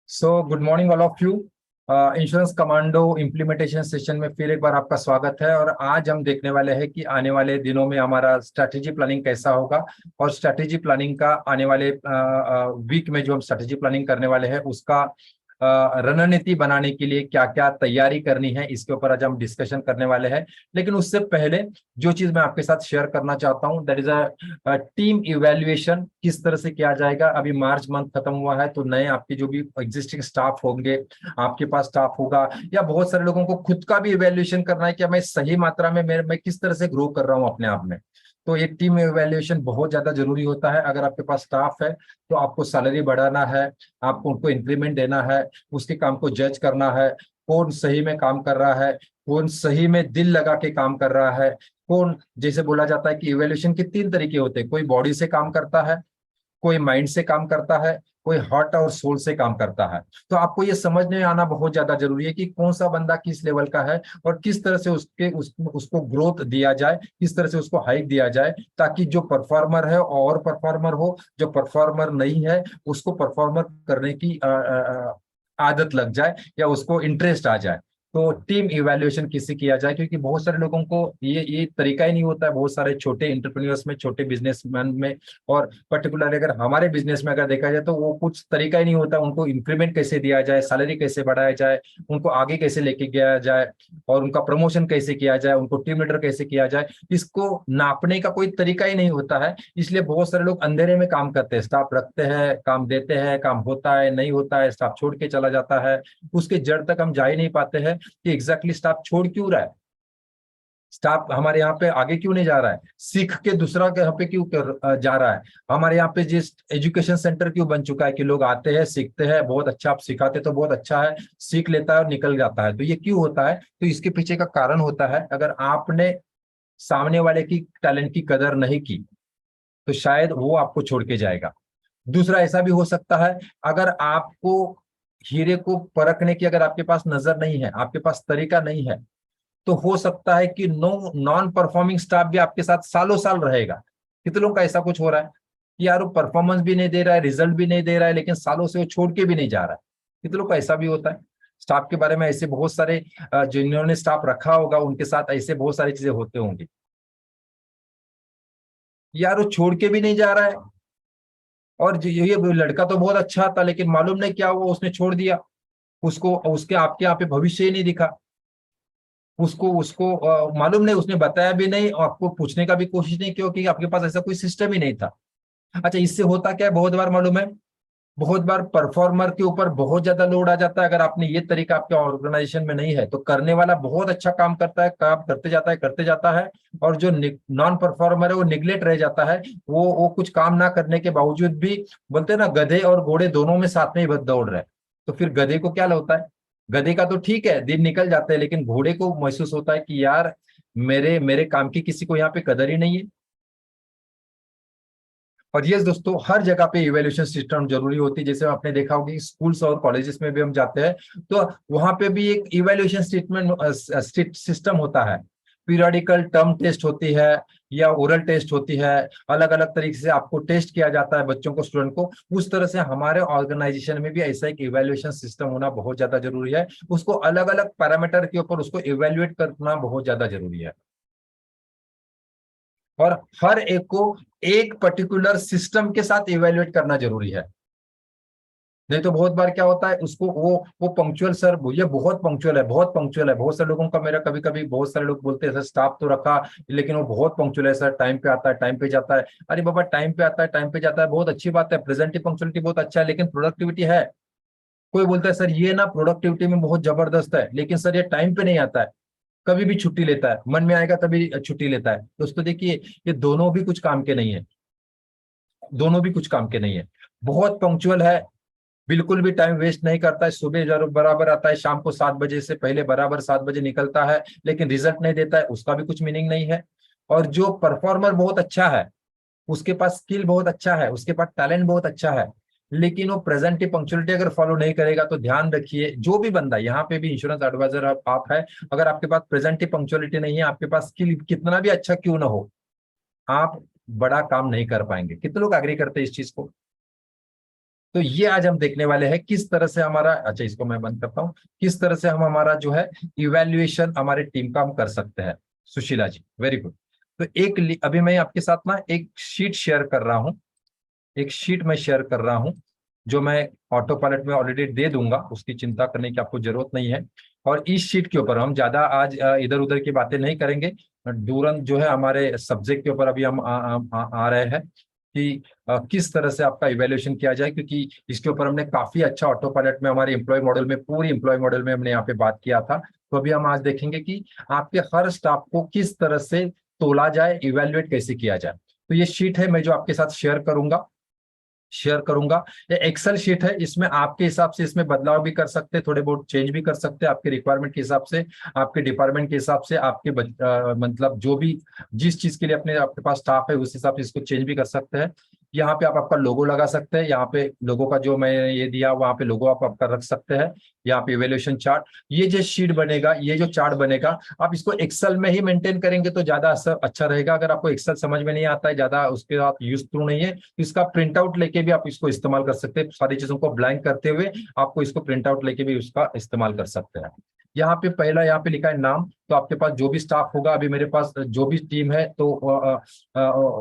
Good morning all of you. Insurance commando implementation session में फिर एक बार आपका स्वागत है। और आज हम देखने वाले हैं कि आने वाले दिनों में हमारा स्ट्रैटेजी प्लानिंग कैसा होगा, और स्ट्रैटेजी प्लानिंग का आने वाले वीक में जो हम स्ट्रैटेजी प्लानिंग करने वाले हैं उसका रणनीति बनाने के लिए क्या क्या तैयारी करनी है, इसके ऊपर आज हम डिस्कशन करने वाले हैं। लेकिन उससे पहले जो चीज मैं आपके साथ शेयर करना चाहता हूं, that is a team evaluation किस तरह से किया जाएगा। अभी मार्च मंथ खत्म हुआ है, तो नए आपके जो भी एग्जिस्टिंग स्टाफ होंगे, आपके पास स्टाफ होगा, या बहुत सारे लोगों को खुद का भी इवैल्यूएशन करना है कि मैं सही मात्रा में मैं किस तरह से ग्रो कर रहा हूं अपने आप में। तो एक टीम इवैल्यूएशन बहुत ज्यादा जरूरी होता है। अगर आपके पास स्टाफ है तो आपको सैलरी बढ़ाना है, आपको उनको इंक्रीमेंट देना है, उसके काम को जज करना है, कौन सही में काम कर रहा है, कौन सही में दिल लगा के काम कर रहा है, कौन, जैसे बोला जाता है कि इवैल्यूएशन के तीन तरीके होते हैं, कोई बॉडी से काम करता है, कोई माइंड से काम करता है, कोई हार्ट और सोल से काम करता है। तो आपको ये समझने में आना बहुत ज्यादा जरूरी है कि कौन सा बंदा किस लेवल का है और किस तरह से उसको ग्रोथ दिया जाए, किस तरह से उसको हाइक दिया जाए, ताकि जो परफॉर्मर है और परफॉर्मर हो, जो परफॉर्मर नहीं है उसको परफॉर्मर करने की आदत लग जाए या उसको इंटरेस्ट आ जाए। तो टीम इवैल्यूएशन किससे किया जाए, क्योंकि बहुत सारे लोगों को ये तरीका ही नहीं होता है। बहुत सारे छोटे इंटरप्रेन्योर्स में, छोटे बिजनेसमैन में, और पर्टिकुलरली अगर हमारे बिजनेस में अगर देखा जाए तो वो कुछ तरीका ही नहीं होता। उनको इंक्रीमेंट कैसे दिया जाए, सैलरी कैसे बढ़ाया जाए, उनको आगे कैसे लेके गया जाए, और उनका प्रमोशन कैसे किया जाए, उनको टीम लीडर कैसे किया जाए, इसको नापने का कोई तरीका ही नहीं होता है। इसलिए बहुत सारे लोग अंधेरे में काम करते हैं, स्टाफ रखते हैं, काम देते हैं, काम होता है नहीं होता है, स्टाफ छोड़ के चला जाता है। उसके जड़ तक हम जा ही नहीं पाते हैं कि एग्जैक्टली स्टाफ छोड़ क्यों रहा है, स्टाफ हमारे यहाँ पे आगे क्यों नहीं जा रहा है, सीख के दूसरा के यहाँ पे क्यों जा रहा है। हमारे यहाँ पे जिस एजुकेशन सेंटर क्यों बन चुका है कि लोग आते हैं, सीखते हैं, बहुत अच्छा, आप सिखाते तो बहुत अच्छा है, सीख लेता है और निकल जाता है। तो ये क्यों होता है? तो इसके पीछे का कारण होता है, अगर आपने सामने वाले की टैलेंट की कदर नहीं की तो शायद वो आपको छोड़ के जाएगा। दूसरा ऐसा भी हो सकता है, अगर आपको हीरे को परखने की अगर आपके पास नजर नहीं है, आपके पास तरीका नहीं है, तो हो सकता है कि नॉन परफॉर्मिंग स्टाफ भी आपके साथ सालों साल रहेगा। कितने लोगों का ऐसा कुछ हो रहा है कि यार वो परफॉर्मेंस भी नहीं दे रहा है, रिजल्ट भी नहीं दे रहा है, लेकिन सालों से वो छोड़ के भी नहीं जा रहा है। कितने लोगों का ऐसा भी होता है। स्टाफ के बारे में ऐसे बहुत सारे जिन्होंने स्टाफ रखा होगा उनके साथ ऐसे बहुत सारी चीजें होते होंगी, यार वो छोड़ के भी नहीं जा रहा है, और ये लड़का तो बहुत अच्छा था लेकिन मालूम नहीं क्या हुआ, उसने छोड़ दिया, उसको उसके आपके यहाँ पे भविष्य ही नहीं दिखा, उसको उसको मालूम नहीं, उसने बताया भी नहीं और आपको पूछने का भी कोशिश नहीं, क्योंकि आपके पास ऐसा कोई सिस्टम ही नहीं था। अच्छा, इससे होता क्या है, बहुत बार मालूम है, बहुत बार परफॉर्मर के ऊपर बहुत ज्यादा लोड आ जाता है। अगर आपने ये तरीका आपके ऑर्गेनाइजेशन में नहीं है तो करने वाला बहुत अच्छा काम करता है, काम करते जाता है, करते जाता है, और जो नॉन परफॉर्मर है वो निगलेक्ट रह जाता है। वो कुछ काम ना करने के बावजूद भी, बोलते हैं ना, गधे और घोड़े दोनों में साथ में ही दौड़ रहे हैं। तो फिर गधे को क्या होता है, गधे का तो ठीक है दिन निकल जाते हैं, लेकिन घोड़े को महसूस होता है कि यार मेरे मेरे काम की किसी को यहाँ पे कदर ही नहीं है। और ये दोस्तों हर जगह पे इवैल्यूएशन सिस्टम जरूरी होती है। जैसे आपने देखा होगा कि स्कूल्स और कॉलेजेस में भी हम जाते हैं तो वहां पे भी एक इवैल्यूएशन स्टेटमेंट सिस्टम होता है। पीरियडिकल टर्म टेस्ट होती है या ओरल टेस्ट होती है, अलग अलग तरीके से आपको टेस्ट किया जाता है बच्चों को, स्टूडेंट को। उस तरह से हमारे ऑर्गेनाइजेशन में भी ऐसा एक इवैल्यूएशन सिस्टम होना बहुत ज्यादा जरूरी है। उसको अलग अलग पैरामीटर के ऊपर उसको इवैल्यूएट करना बहुत ज्यादा जरूरी है, और हर एक को एक पर्टिकुलर सिस्टम के साथ इवेल्युएट करना जरूरी है। नहीं तो बहुत बार क्या होता है, उसको वो पंक्चुअल सर, ये बहुत पंक्चुअल है, बहुत पंक्चुअल है। बहुत सारे लोगों का, मेरा कभी कभी बहुत सारे लोग बोलते हैं सर स्टाफ तो रखा लेकिन वो बहुत पंक्चुअल है सर, टाइम पे आता है, टाइम पे जाता है। अरे बाबा, टाइम पे आता है, टाइम पे जाता है, बहुत अच्छी बात है, प्रेजेंटिव पंक्चुअलिटी बहुत अच्छा है, लेकिन प्रोडक्टिविटी है। कोई बोलता है सर ये ना प्रोडक्टिविटी में बहुत जबरदस्त है, लेकिन सर ये टाइम पे नहीं आता है, कभी भी छुट्टी लेता है, मन में आएगा तभी छुट्टी लेता है। दोस्तों देखिए, ये दोनों भी कुछ काम के नहीं है, दोनों भी कुछ काम के नहीं है। बहुत पंक्चुअल है, बिल्कुल भी टाइम वेस्ट नहीं करता है, सुबह जरूर बराबर आता है, शाम को 7 बजे से पहले बराबर 7 बजे निकलता है, लेकिन रिजल्ट नहीं देता है, उसका भी कुछ मीनिंग नहीं है। और जो परफॉर्मर बहुत अच्छा है, उसके पास स्किल बहुत अच्छा है, उसके पास टैलेंट बहुत अच्छा है, लेकिन वो प्रेजेंटिव पंक्चुअलिटी अगर फॉलो नहीं करेगा तो ध्यान रखिए, जो भी बंदा यहाँ पे भी इंश्योरेंस एडवाइजर आप है, अगर आपके पास प्रेजेंटिव पंक्चुअलिटी नहीं है, आपके पास स्किल कितना भी अच्छा क्यों ना हो, आप बड़ा काम नहीं कर पाएंगे। कितने लोग एग्री करते हैं इस चीज को? तो ये आज हम देखने वाले हैं किस तरह से हमारा, अच्छा इसको मैं बंद करता हूँ, किस तरह से हम हमारा जो है इवैल्यूएशन हमारे टीम का हम कर सकते हैं। सुशीला जी वेरी गुड। तो अभी मैं आपके साथ ना एक शीट शेयर कर रहा हूँ, एक शीट में शेयर कर रहा हूं, जो मैं ऑटो पायलट में ऑलरेडी दे दूंगा, उसकी चिंता करने की आपको जरूरत नहीं है। और इस शीट के ऊपर हम ज्यादा आज इधर उधर की बातें नहीं करेंगे, तुरंत जो है हमारे सब्जेक्ट के ऊपर अभी हम आ रहे हैं कि किस तरह से आपका इवेल्युएशन किया जाए, क्योंकि इसके ऊपर हमने काफी अच्छा ऑटो पायलट में हमारे एम्प्लॉय मॉडल में, पूरी एम्प्लॉय मॉडल में हमने यहाँ पे बात किया था। तो अभी हम आज देखेंगे कि आपके हर स्टाफ को किस तरह से तोला जाए, इवेल्युएट कैसे किया जाए। तो ये शीट है, मैं जो आपके साथ शेयर करूंगा। ये एक्सेल शीट है, इसमें आपके हिसाब से इसमें बदलाव भी कर सकते हैं, थोड़े बहुत चेंज भी कर सकते हैं आपके रिक्वायरमेंट के हिसाब से, आपके डिपार्टमेंट के हिसाब से, आपके मतलब जो भी जिस चीज के लिए अपने आपके पास स्टाफ है उस हिसाब से इसको चेंज भी कर सकते हैं। यहाँ पे आप आपका लोगो लगा सकते हैं, यहाँ पे लोगो का जो मैं ये दिया वहां पे लोगो आप आपका रख सकते हैं। यहाँ पे इवेल्युएशन चार्ट, ये जो शीट बनेगा, ये जो चार्ट बनेगा, आप इसको एक्सेल में ही मेंटेन करेंगे तो ज्यादा अच्छा रहेगा। अगर आपको एक्सेल समझ में नहीं आता है, ज्यादा उसके आप यूज थ्रू नहीं है, तो इसका प्रिंट आउट लेके भी आप इसको इस्तेमाल कर सकते हैं। सारी चीजों को ब्लैंक करते हुए आपको इसको प्रिंट आउट लेके भी उसका इस्तेमाल कर सकते हैं। यहाँ पे पहला यहाँ पे लिखा है नाम, तो आपके पास जो भी स्टाफ होगा, अभी मेरे पास जो भी टीम है तो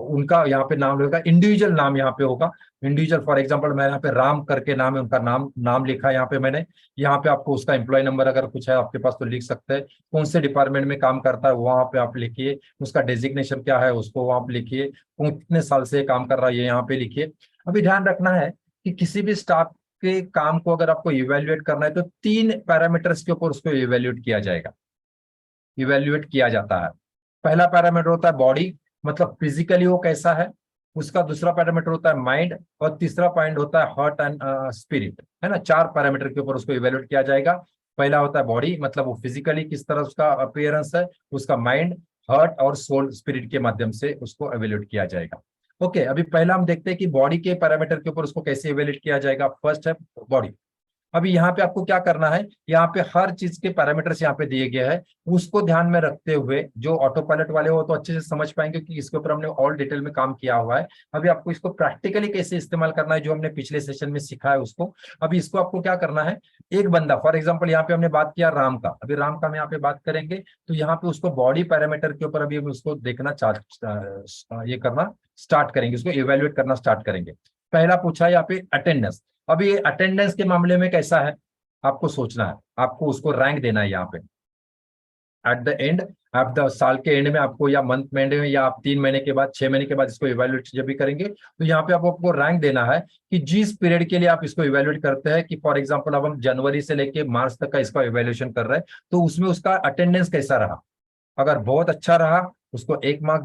उनका यहाँ पे नाम होगा, इंडिविजुअल नाम यहाँ पे होगा। इंडिविजुअल फॉर एग्जांपल मैं यहाँ पे राम करके नाम है, उनका नाम नाम लिखा है यहाँ पे मैंने। यहाँ पे आपको उसका एम्प्लॉय नंबर अगर कुछ है आपके पास तो लिख सकते हैं, कौन से डिपार्टमेंट में काम करता है वहां पे आप लिखिए, उसका डेजिग्नेशन क्या है उसको वहां पे लिखिए, कितने साल से काम कर रहा है ये यहाँ पे लिखिए। अभी ध्यान रखना है कि किसी भी स्टाफ के काम को अगर आपको इवेल्युएट करना है तो 3 पैरामीटर्स के ऊपर उसको इवेल्युएट किया जाएगा, इवेल्युएट किया जाता है। पहला पैरामीटर होता है बॉडी, मतलब फिजिकली वो कैसा है। उसका दूसरा पैरामीटर होता है माइंड, और तीसरा पॉइंट होता है हार्ट एंड स्पिरिट, है ना। 4 पैरामीटर के ऊपर उसको इवेल्युएट किया जाएगा। पहला होता है बॉडी, मतलब वो फिजिकली किस तरह उसका अपीयरेंस है। उसका माइंड, हार्ट और सोल स्पिरिट के माध्यम से उसको इवेल्युएट किया जाएगा। ओके, अभी पहला हम देखते हैं कि बॉडी के पैरामीटर के ऊपर उसको कैसे इवेल्युएट किया जाएगा। फर्स्ट है बॉडी। अभी यहाँ पे आपको क्या करना है, यहाँ पे हर चीज के पैरामीटर्स यहाँ पे दिए गए हैं, उसको ध्यान में रखते हुए, जो ऑटो पायलट वाले हो तो अच्छे से समझ पाएंगे कि इसके ऊपर हमने ऑल डिटेल में काम किया हुआ है। अभी आपको इसको प्रैक्टिकली कैसे इस्तेमाल करना है, जो हमने पिछले सेशन में सीखा है उसको। अभी इसको आपको क्या करना है, एक बंदा फॉर एग्जाम्पल यहाँ पे हमने बात किया राम का, अभी राम का हम यहाँ पे बात करेंगे, तो यहाँ पे उसको बॉडी पैरामीटर के ऊपर अभी हम उसको देखना ये करना स्टार्ट करेंगे, उसको इवेल्युएट करना स्टार्ट करेंगे। पहला पूछा है यहाँ पे अटेंडेंस। अभी अटेंडेंस के मामले में कैसा है आपको सोचना है, आपको उसको रैंक देना है यहाँ पे एट द एंड, आप द साल के एंड में आपको, या मंथ में एंड में, या आप 3 महीने के बाद, 6 महीने के बाद इसको इवेल्युएट जब भी करेंगे तो यहाँ पे आपको रैंक देना है कि जिस पीरियड के लिए आप इसको इवेल्युएट करते हैं, कि फॉर एग्जांपल अब हम जनवरी से लेके मार्च तक का इसका इवेल्युएशन कर रहे हैं, तो उसमें उसका अटेंडेंस कैसा रहा। अगर बहुत अच्छा रहा उसको 5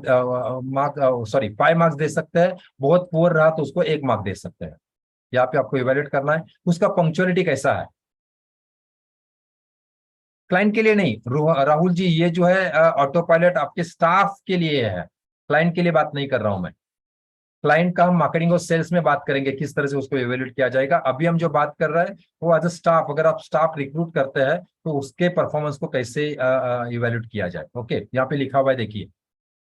मार्क्स दे सकते हैं, बहुत पुअर रहा तो उसको 1 मार्क दे सकते हैं। यहाँ पे आपको इवेल्युएट करना है। उसका पंक्चुअलिटी कैसा है, क्लाइंट के लिए नहीं राहुल जी, ये जो है ऑटो पायलट आपके स्टाफ के लिए है, क्लाइंट के लिए बात नहीं कर रहा हूं मैं। क्लाइंट का हम मार्केटिंग और सेल्स में बात करेंगे किस तरह से उसको इवेल्युएट किया जाएगा। अभी हम जो बात कर रहे हैं वो एज अ स्टाफ, अगर आप स्टाफ रिक्रूट करते हैं तो उसके परफॉर्मेंस को कैसे इवेल्युएट किया जाए। ओके, यहाँ पे लिखा हुआ है देखिए,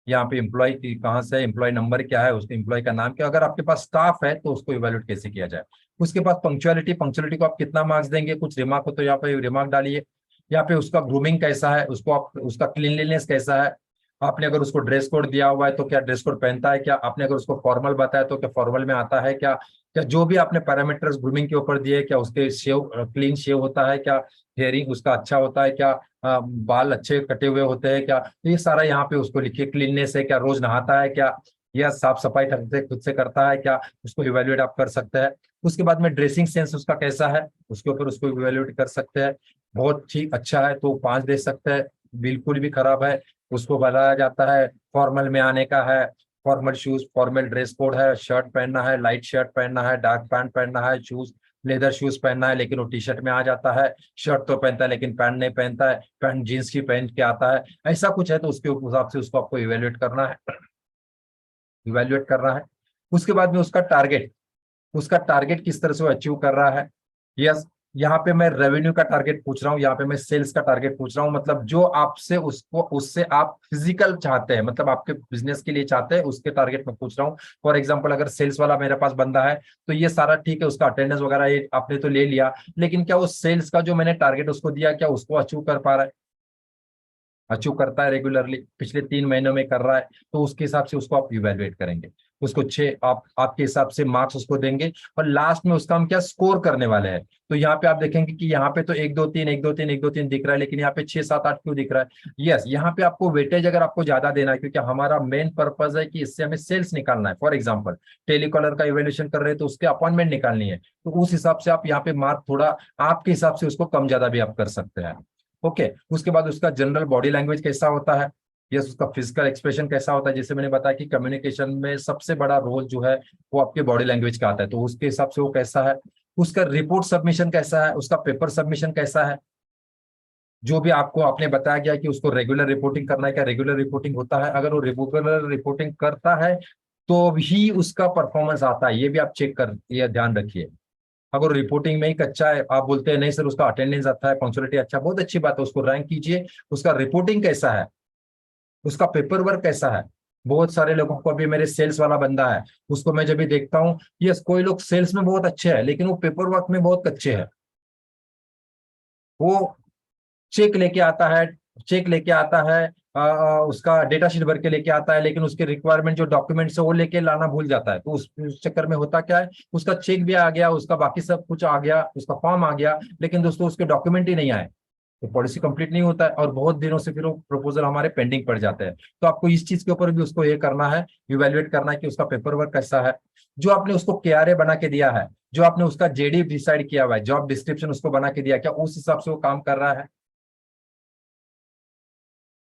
यहाँ पे एम्प्लॉय की कहाँ से, एम्प्लॉय नंबर क्या है, उसके एम्प्लॉय का नाम क्या, अगर आपके पास स्टाफ है तो उसको इवेल्युएट कैसे किया जाए। उसके पास पंक्चुअलिटी, पंक्चुअलिटी को आप कितना मार्क्स देंगे, कुछ रिमार्क हो तो यहाँ पे रिमार्क डालिए। यहाँ पे उसका ग्रूमिंग कैसा है, उसको आप, उसका क्लीनलीनेस कैसा है, आपने अगर उसको ड्रेस कोड दिया हुआ है तो क्या ड्रेस कोड पहनता है क्या, आपने अगर उसको फॉर्मल बताया तो क्या फॉर्मल में आता है क्या, क्या जो भी आपने पैरामीटर्स ग्रूमिंग के ऊपर दिए, क्या उसके शेव क्लीन शेव होता है क्या, हेयरिंग उसका अच्छा होता है क्या, बाल अच्छे कटे हुए होते हैं क्या, तो ये सारा यहाँ पे उसको लिखिए। क्लीननेस है क्या, रोज नहाता है क्या, या साफ सफाई ढंग से खुद से करता है क्या, उसको इवेल्युएट आप कर सकते हैं। उसके बाद में ड्रेसिंग सेंस उसका कैसा है, उसके ऊपर उसको इवेल्युएट कर सकते हैं। बहुत ठीक अच्छा है तो 5 दे सकते हैं, बिल्कुल भी खराब है उसको बताया जाता है फॉर्मल में आने का है, formal shoes, formal dress code है, शर्ट पहनना है, लाइट शर्ट पहनना है, डार्क पैंट पहनना है, शूज लेदर शूज पहनना है, लेकिन वो टी शर्ट में आ जाता है, शर्ट तो पहनता है लेकिन पैंट नहीं पहनता है, पैंट जींस की पहन के आता है, ऐसा कुछ है तो उसके हिसाब से उसको आपको इवेल्युएट करना है, इवेल्युएट करना है। उसके बाद में उसका टारगेट, उसका टारगेट किस तरह से वो अचीव कर रहा है। यस, यहाँ पे मैं रेवेन्यू का टारगेट पूछ रहा हूँ, यहाँ पे मैं सेल्स का टारगेट पूछ रहा हूँ, मतलब जो आपसे उसको उससे आप फिजिकल चाहते हैं, मतलब आपके बिजनेस के लिए चाहते हैं, उसके टारगेट में पूछ रहा हूँ। फॉर एग्जांपल अगर सेल्स वाला मेरे पास बंदा है तो ये सारा ठीक है, उसका अटेंडेंस वगैरह ये आपने तो ले लिया, लेकिन क्या वो सेल्स का जो मैंने टारगेट उसको दिया क्या उसको अचीव कर पा रहा है? अचीव करता है रेगुलरली, पिछले 3 महीनों में कर रहा है, तो उसके हिसाब से उसको आप इवेलुएट करेंगे। उसको 6 आप आपके हिसाब से मार्क्स उसको देंगे, और लास्ट में उसका हम क्या स्कोर करने वाले हैं। तो यहाँ पे आप देखेंगे कि यहाँ पे तो 1 2 3 1 2 3 1 2 3 दिख रहा है, लेकिन यहाँ पे 6 7 8 क्यों दिख रहा है? यस, यहाँ पे आपको वेटेज अगर आपको ज्यादा देना है, क्योंकि हमारा मेन पर्पज है कि इससे हमें सेल्स निकालना है। फॉर एग्जाम्पल टेलीकॉलर का इवेल्युएशन कर रहे हैं तो उसके अपॉइंटमेंट निकालनी है, तो उस हिसाब से आप यहाँ पे मार्क थोड़ा आपके हिसाब से उसको कम ज्यादा भी आप कर सकते हैं। ओके, उसके बाद उसका जनरल बॉडी लैंग्वेज कैसा होता है, यस, उसका फिजिकल एक्सप्रेशन कैसा होता है। जैसे मैंने बताया कि कम्युनिकेशन में सबसे बड़ा रोल जो है वो आपके बॉडी लैंग्वेज का आता है, तो उसके हिसाब से वो कैसा है। उसका रिपोर्ट सबमिशन कैसा है, उसका पेपर सबमिशन कैसा है। जो भी आपको आपने बताया गया कि उसको रेगुलर रिपोर्टिंग करना है, क्या रेगुलर रिपोर्टिंग होता है? अगर वो रेगुलर रिपोर्टिंग करता है तो ही उसका परफॉर्मेंस आता है, ये भी आप चेक कर, ये ध्यान रखिए। अगर रिपोर्टिंग में ही कच्चा है, आप बोलते हैं नहीं सर उसका अटेंडेंस अच्छा है, पंक्चुअलिटी अच्छा, बहुत अच्छी बात है, उसको रैंक कीजिए। उसका रिपोर्टिंग कैसा है, उसका पेपर वर्क कैसा है। बहुत सारे लोगों को, अभी मेरे सेल्स वाला बंदा है, उसको मैं जब भी देखता हूँ, यस कोई लोग सेल्स में बहुत अच्छे हैं लेकिन वो पेपर वर्क में बहुत कच्चे हैं। वो चेक लेके आता है, चेक लेके आता है, उसका डेटा शीट भर के लेके आता है, लेकिन उसके रिक्वायरमेंट जो डॉक्यूमेंट्स है वो लेके लाना भूल जाता है। तो उस चक्कर में होता क्या है, उसका चेक भी आ गया, उसका बाकी सब कुछ आ गया, उसका फॉर्म आ गया, लेकिन दोस्तों उसके डॉक्यूमेंट ही नहीं आए, तो पॉलिसी कंप्लीट नहीं होता है, और बहुत दिनों से फिर वो प्रपोजल हमारे पेंडिंग पड़ जाते हैं। तो आपको इस चीज के ऊपर भी उसको ये करना है, इवेल्युएट करना है कि उसका पेपर वर्क कैसा है। जो आपने उसको केआरए बना के दिया है, जो आपने उसका जेडी डिसाइड किया हुआ है, जॉब डिस्क्रिप्शन उसको बना के दिया, क्या उस हिसाब से वो काम कर रहा है?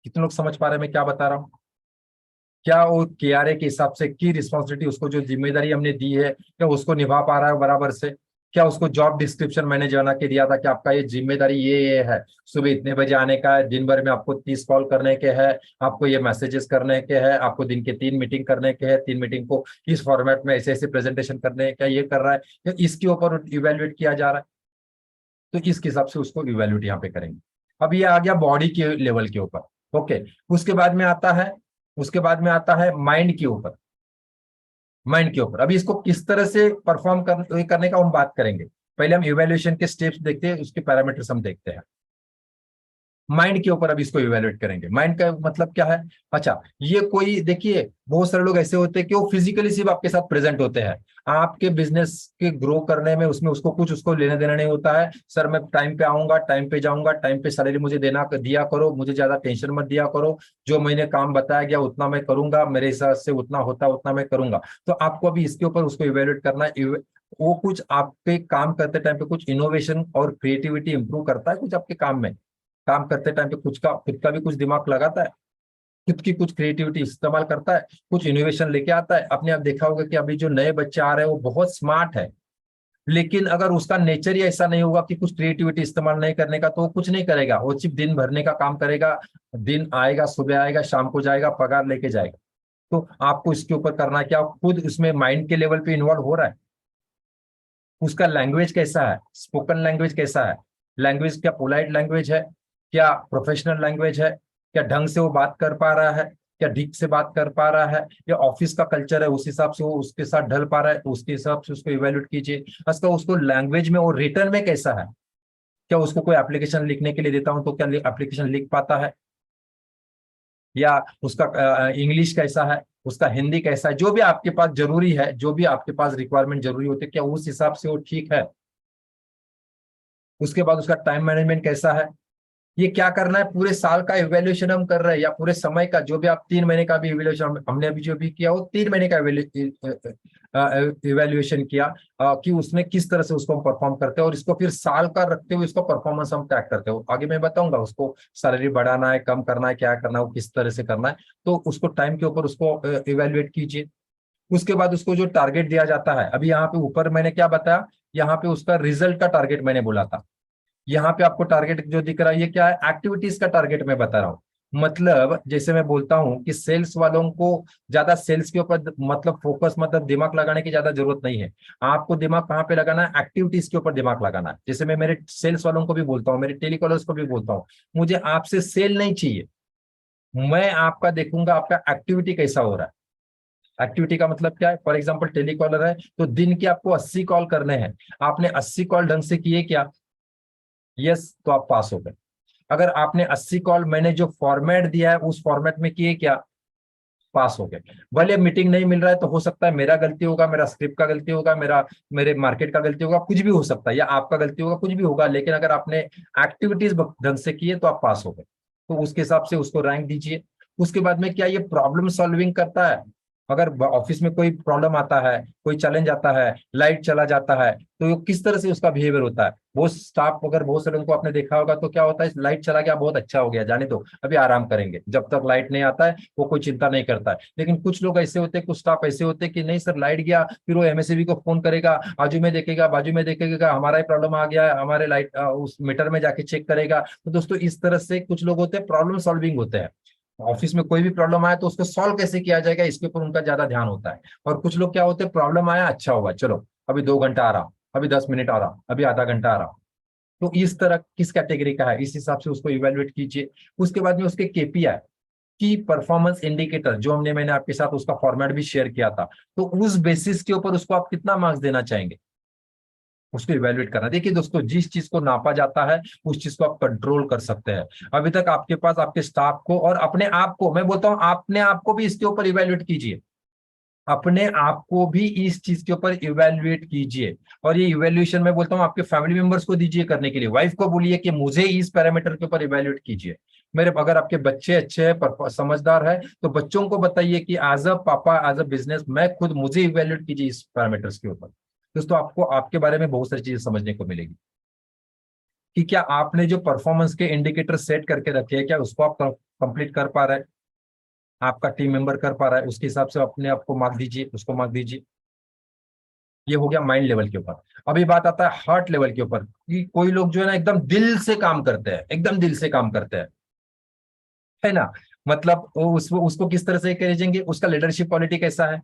कितने लोग समझ पा रहे हैं मैं क्या बता रहा हूँ? क्या वो केआरए के हिसाब से की रिस्पॉन्सिबिलिटी, उसको जो जिम्मेदारी हमने दी है, क्या उसको निभा पा रहा है बराबर से? क्या उसको जॉब डिस्क्रिप्शन मैंने बना के दिया था कि आपका ये जिम्मेदारी ये है, सुबह इतने बजे आने का है, दिन भर में आपको 30 कॉल करने के हैं, आपको ये मैसेजेस करने के हैं, आपको दिन के 3 मीटिंग करने के हैं, 3 मीटिंग को इस फॉर्मेट में ऐसे ऐसे प्रेजेंटेशन करने हैं, क्या ये कर रहा है? या इसके ऊपर इवेल्युएट किया जा रहा है? तो इसके हिसाब से उसको इवेल्युएट यहाँ पे करेंगे। अब ये आ गया बॉडी के लेवल के ऊपर। ओके, उसके बाद में आता है, उसके बाद में आता है माइंड के ऊपर। माइंड के ऊपर अभी इसको किस तरह से परफॉर्म करने का हम बात करेंगे। पहले हम इवेल्युएशन के स्टेप्स देखते हैं, उसके पैरामीटर्स हम देखते हैं। माइंड के ऊपर अब इसको इवेलुएट करेंगे। माइंड का मतलब क्या है? अच्छा, ये कोई देखिए, बहुत सारे लोग ऐसे होते हैं कि वो फिजिकली सिर्फ आपके साथ प्रेजेंट होते हैं, आपके बिजनेस के ग्रो करने में उसमें उसको कुछ उसको लेने देना नहीं होता है। सर मैं टाइम पे आऊंगा, टाइम पे जाऊंगा, टाइम पे सैलरी मुझे देना दिया करो, मुझे ज्यादा टेंशन मत दिया करो, जो मैंने काम बताया गया उतना मैं करूंगा, मेरे हिसाब से उतना होता है उतना मैं करूंगा। तो आपको अभी इसके ऊपर उसको इवेलुएट करना है। वो कुछ आपके काम करते टाइम पे कुछ इनोवेशन और क्रिएटिविटी इंप्रूव करता है कुछ आपके काम में? काम करते टाइम पे कुछ का खुद का भी कुछ दिमाग लगाता है, खुद की कुछ क्रिएटिविटी इस्तेमाल करता है, कुछ इनोवेशन लेके आता है। आपने आप देखा होगा कि अभी जो नए बच्चे आ रहे हैं वो बहुत स्मार्ट है, लेकिन अगर उसका नेचर ही ऐसा नहीं होगा कि कुछ क्रिएटिविटी इस्तेमाल नहीं करने का, तो वो कुछ नहीं करेगा, वो सिर्फ दिन भरने का काम करेगा। दिन आएगा, सुबह आएगा, शाम को जाएगा, पगार लेके जाएगा। तो आपको इसके ऊपर करना है क्या, खुद उसमें माइंड के लेवल पे इन्वॉल्व हो रहा है। उसका लैंग्वेज कैसा है, स्पोकन लैंग्वेज कैसा है, लैंग्वेज क्या पोलाइट लैंग्वेज है, क्या प्रोफेशनल लैंग्वेज है, क्या ढंग से वो बात कर पा रहा है, क्या ठीक से बात कर पा रहा है, या ऑफिस का कल्चर है उस हिसाब से वो उसके साथ ढल पा रहा है, तो उसके हिसाब से उसको इवेल्युएट कीजिए। उसका उसको लैंग्वेज में और रिटर्न में कैसा है, क्या उसको कोई एप्लीकेशन लिखने के लिए देता हूं तो क्या एप्लीकेशन लिख पाता है, या उसका इंग्लिश कैसा है, उसका हिंदी कैसा है, जो भी आपके पास जरूरी है, जो भी आपके पास रिक्वायरमेंट जरूरी होती है, क्या उस हिसाब से वो ठीक है। उसके बाद उसका टाइम मैनेजमेंट कैसा है। ये क्या करना है, पूरे साल का इवेल्युएशन हम कर रहे हैं या पूरे समय का, जो भी आप 3 महीने का भी इवेल्युएशन हमने अभी जो भी किया वो 3 महीने का इवेल्युएशन किया, कि उसमें किस तरह से उसको हम परफॉर्म करते हैं, और इसको फिर साल का रखते हुए इसको परफॉर्मेंस हम ट्रैक करते हैं। आगे मैं बताऊंगा उसको सैलरी बढ़ाना है, कम करना है, क्या करना है, वो किस तरह से करना है। तो उसको टाइम के ऊपर उसको इवेल्युएट कीजिए। उसके बाद उसको जो टारगेट दिया जाता है, अभी यहाँ पे ऊपर मैंने क्या बताया, यहाँ पे उसका रिजल्ट का टारगेट मैंने बोला था। यहाँ पे आपको टारगेट जो दिख रहा है ये क्या है, एक्टिविटीज का टारगेट मैं बता रहा हूँ। मतलब जैसे मैं बोलता हूँ कि सेल्स वालों को ज्यादा सेल्स के ऊपर मतलब फोकस मतलब दिमाग लगाने की ज्यादा जरूरत नहीं है। आपको दिमाग कहाँ पे लगाना है, एक्टिविटीज के ऊपर दिमाग लगाना है। जैसे मैं मेरे सेल्स वालों को भी बोलता हूँ, मेरे टेलीकॉलर्स को भी बोलता हूँ, मुझे आपसे सेल नहीं चाहिए, मैं आपका देखूंगा आपका एक्टिविटी कैसा हो रहा है। एक्टिविटी का मतलब क्या है, फॉर एग्जाम्पल टेलीकॉलर है तो दिन के आपको 80 कॉल करने हैं, आपने 80 कॉल ढंग से किए क्या, यस, तो आप पास हो गए। अगर आपने 80 कॉल मैंने जो फॉर्मेट दिया है उस फॉर्मेट में किए क्या, पास हो गए। भले मीटिंग नहीं मिल रहा है तो हो सकता है मेरा गलती होगा, मेरा स्क्रिप्ट का गलती होगा, मेरे मार्केट का गलती होगा, कुछ भी हो सकता है, या आपका गलती होगा, कुछ भी होगा, लेकिन अगर आपने एक्टिविटीज ढंग से किए तो आप पास हो गए। तो उसके हिसाब से उसको रैंक दीजिए। उसके बाद में क्या ये प्रॉब्लम सॉल्विंग करता है, अगर ऑफिस में कोई प्रॉब्लम आता है, कोई चैलेंज आता है, लाइट चला जाता है, तो ये किस तरह से उसका बिहेवियर होता है। वो स्टाफ अगर बहुत सारे उनको आपने देखा होगा तो क्या होता है, लाइट चला गया बहुत अच्छा हो गया, जाने दो अभी आराम करेंगे, जब तक लाइट नहीं आता है वो कोई चिंता नहीं करता है। लेकिन कुछ लोग ऐसे होते हैं, कुछ स्टाफ ऐसे होते हैं कि नहीं सर लाइट गया, फिर वो एमएससीबी को फोन करेगा, बाजू में देखेगा हमारा ही प्रॉब्लम आ गया है, हमारे लाइट उस मीटर में जाके चेक करेगा। तो दोस्तों इस तरह से कुछ लोग होते हैं प्रॉब्लम सॉल्विंग होते हैं। ऑफिस में कोई भी प्रॉब्लम आया तो उसको सॉल्व कैसे किया जाएगा इसके ऊपर उनका ज्यादा ध्यान होता है। और कुछ लोग क्या होते हैं, प्रॉब्लम आया अच्छा हुआ, चलो अभी 2 घंटा आ रहा हूँ, अभी 10 मिनट आ रहा हूँ, अभी आधा घंटा आ रहा हूँ। तो इस तरह किस कैटेगरी का है इस हिसाब से उसको इवेल्युएट कीजिए। उसके बाद में उसके केपीआई की परफॉर्मेंस इंडिकेटर जो मैंने आपके साथ उसका फॉर्मेट भी शेयर किया था, तो उस बेसिस के ऊपर उसको आप कितना मार्क्स देना चाहेंगे, उसको इवेल्युएट करना। देखिए दोस्तों, जिस चीज को नापा जाता है उस चीज को आप कंट्रोल कर सकते हैं। अभी तक आपके पास आपके स्टाफ को और अपने आप को, मैं बोलता हूं अपने आप को भी इसके ऊपर इवेल्युएट कीजिए, अपने आप को भी इस चीज के ऊपर इवेल्युएट कीजिए। और ये इवेल्युएशन मैं बोलता हूँ आपके फैमिली मेंबर्स को दीजिए करने के लिए, वाइफ को बोलिए कि मुझे इस पैरामीटर के ऊपर इवेल्युएट कीजिए। मेरे अगर आपके बच्चे अच्छे हैं समझदार है तो बच्चों को बताइए कि एज अ पापा एज अ बिजनेस मैं खुद मुझे इवेल्युएट कीजिए इस पैरामीटर्स के ऊपर। दोस्तों आपको आपके बारे में बहुत सारी चीजें समझने को मिलेगी कि क्या आपने जो परफॉर्मेंस के इंडिकेटर सेट करके रखे हैं क्या उसको आप कंप्लीट कर पा रहे हैं, आपका टीम मेंबर कर पा रहा है, उसके हिसाब से अपने आप को मार्क दीजिए, उसको मार्क दीजिए। ये हो गया माइंड लेवल के ऊपर। अभी बात आता है हार्ट लेवल के ऊपर कि कोई लोग जो है ना एकदम दिल से काम करते हैं, एकदम दिल से काम करते हैं, है ना। मतलब वो उसको किस तरह से करेंगे, उसका लीडरशिप क्वालिटी कैसा है,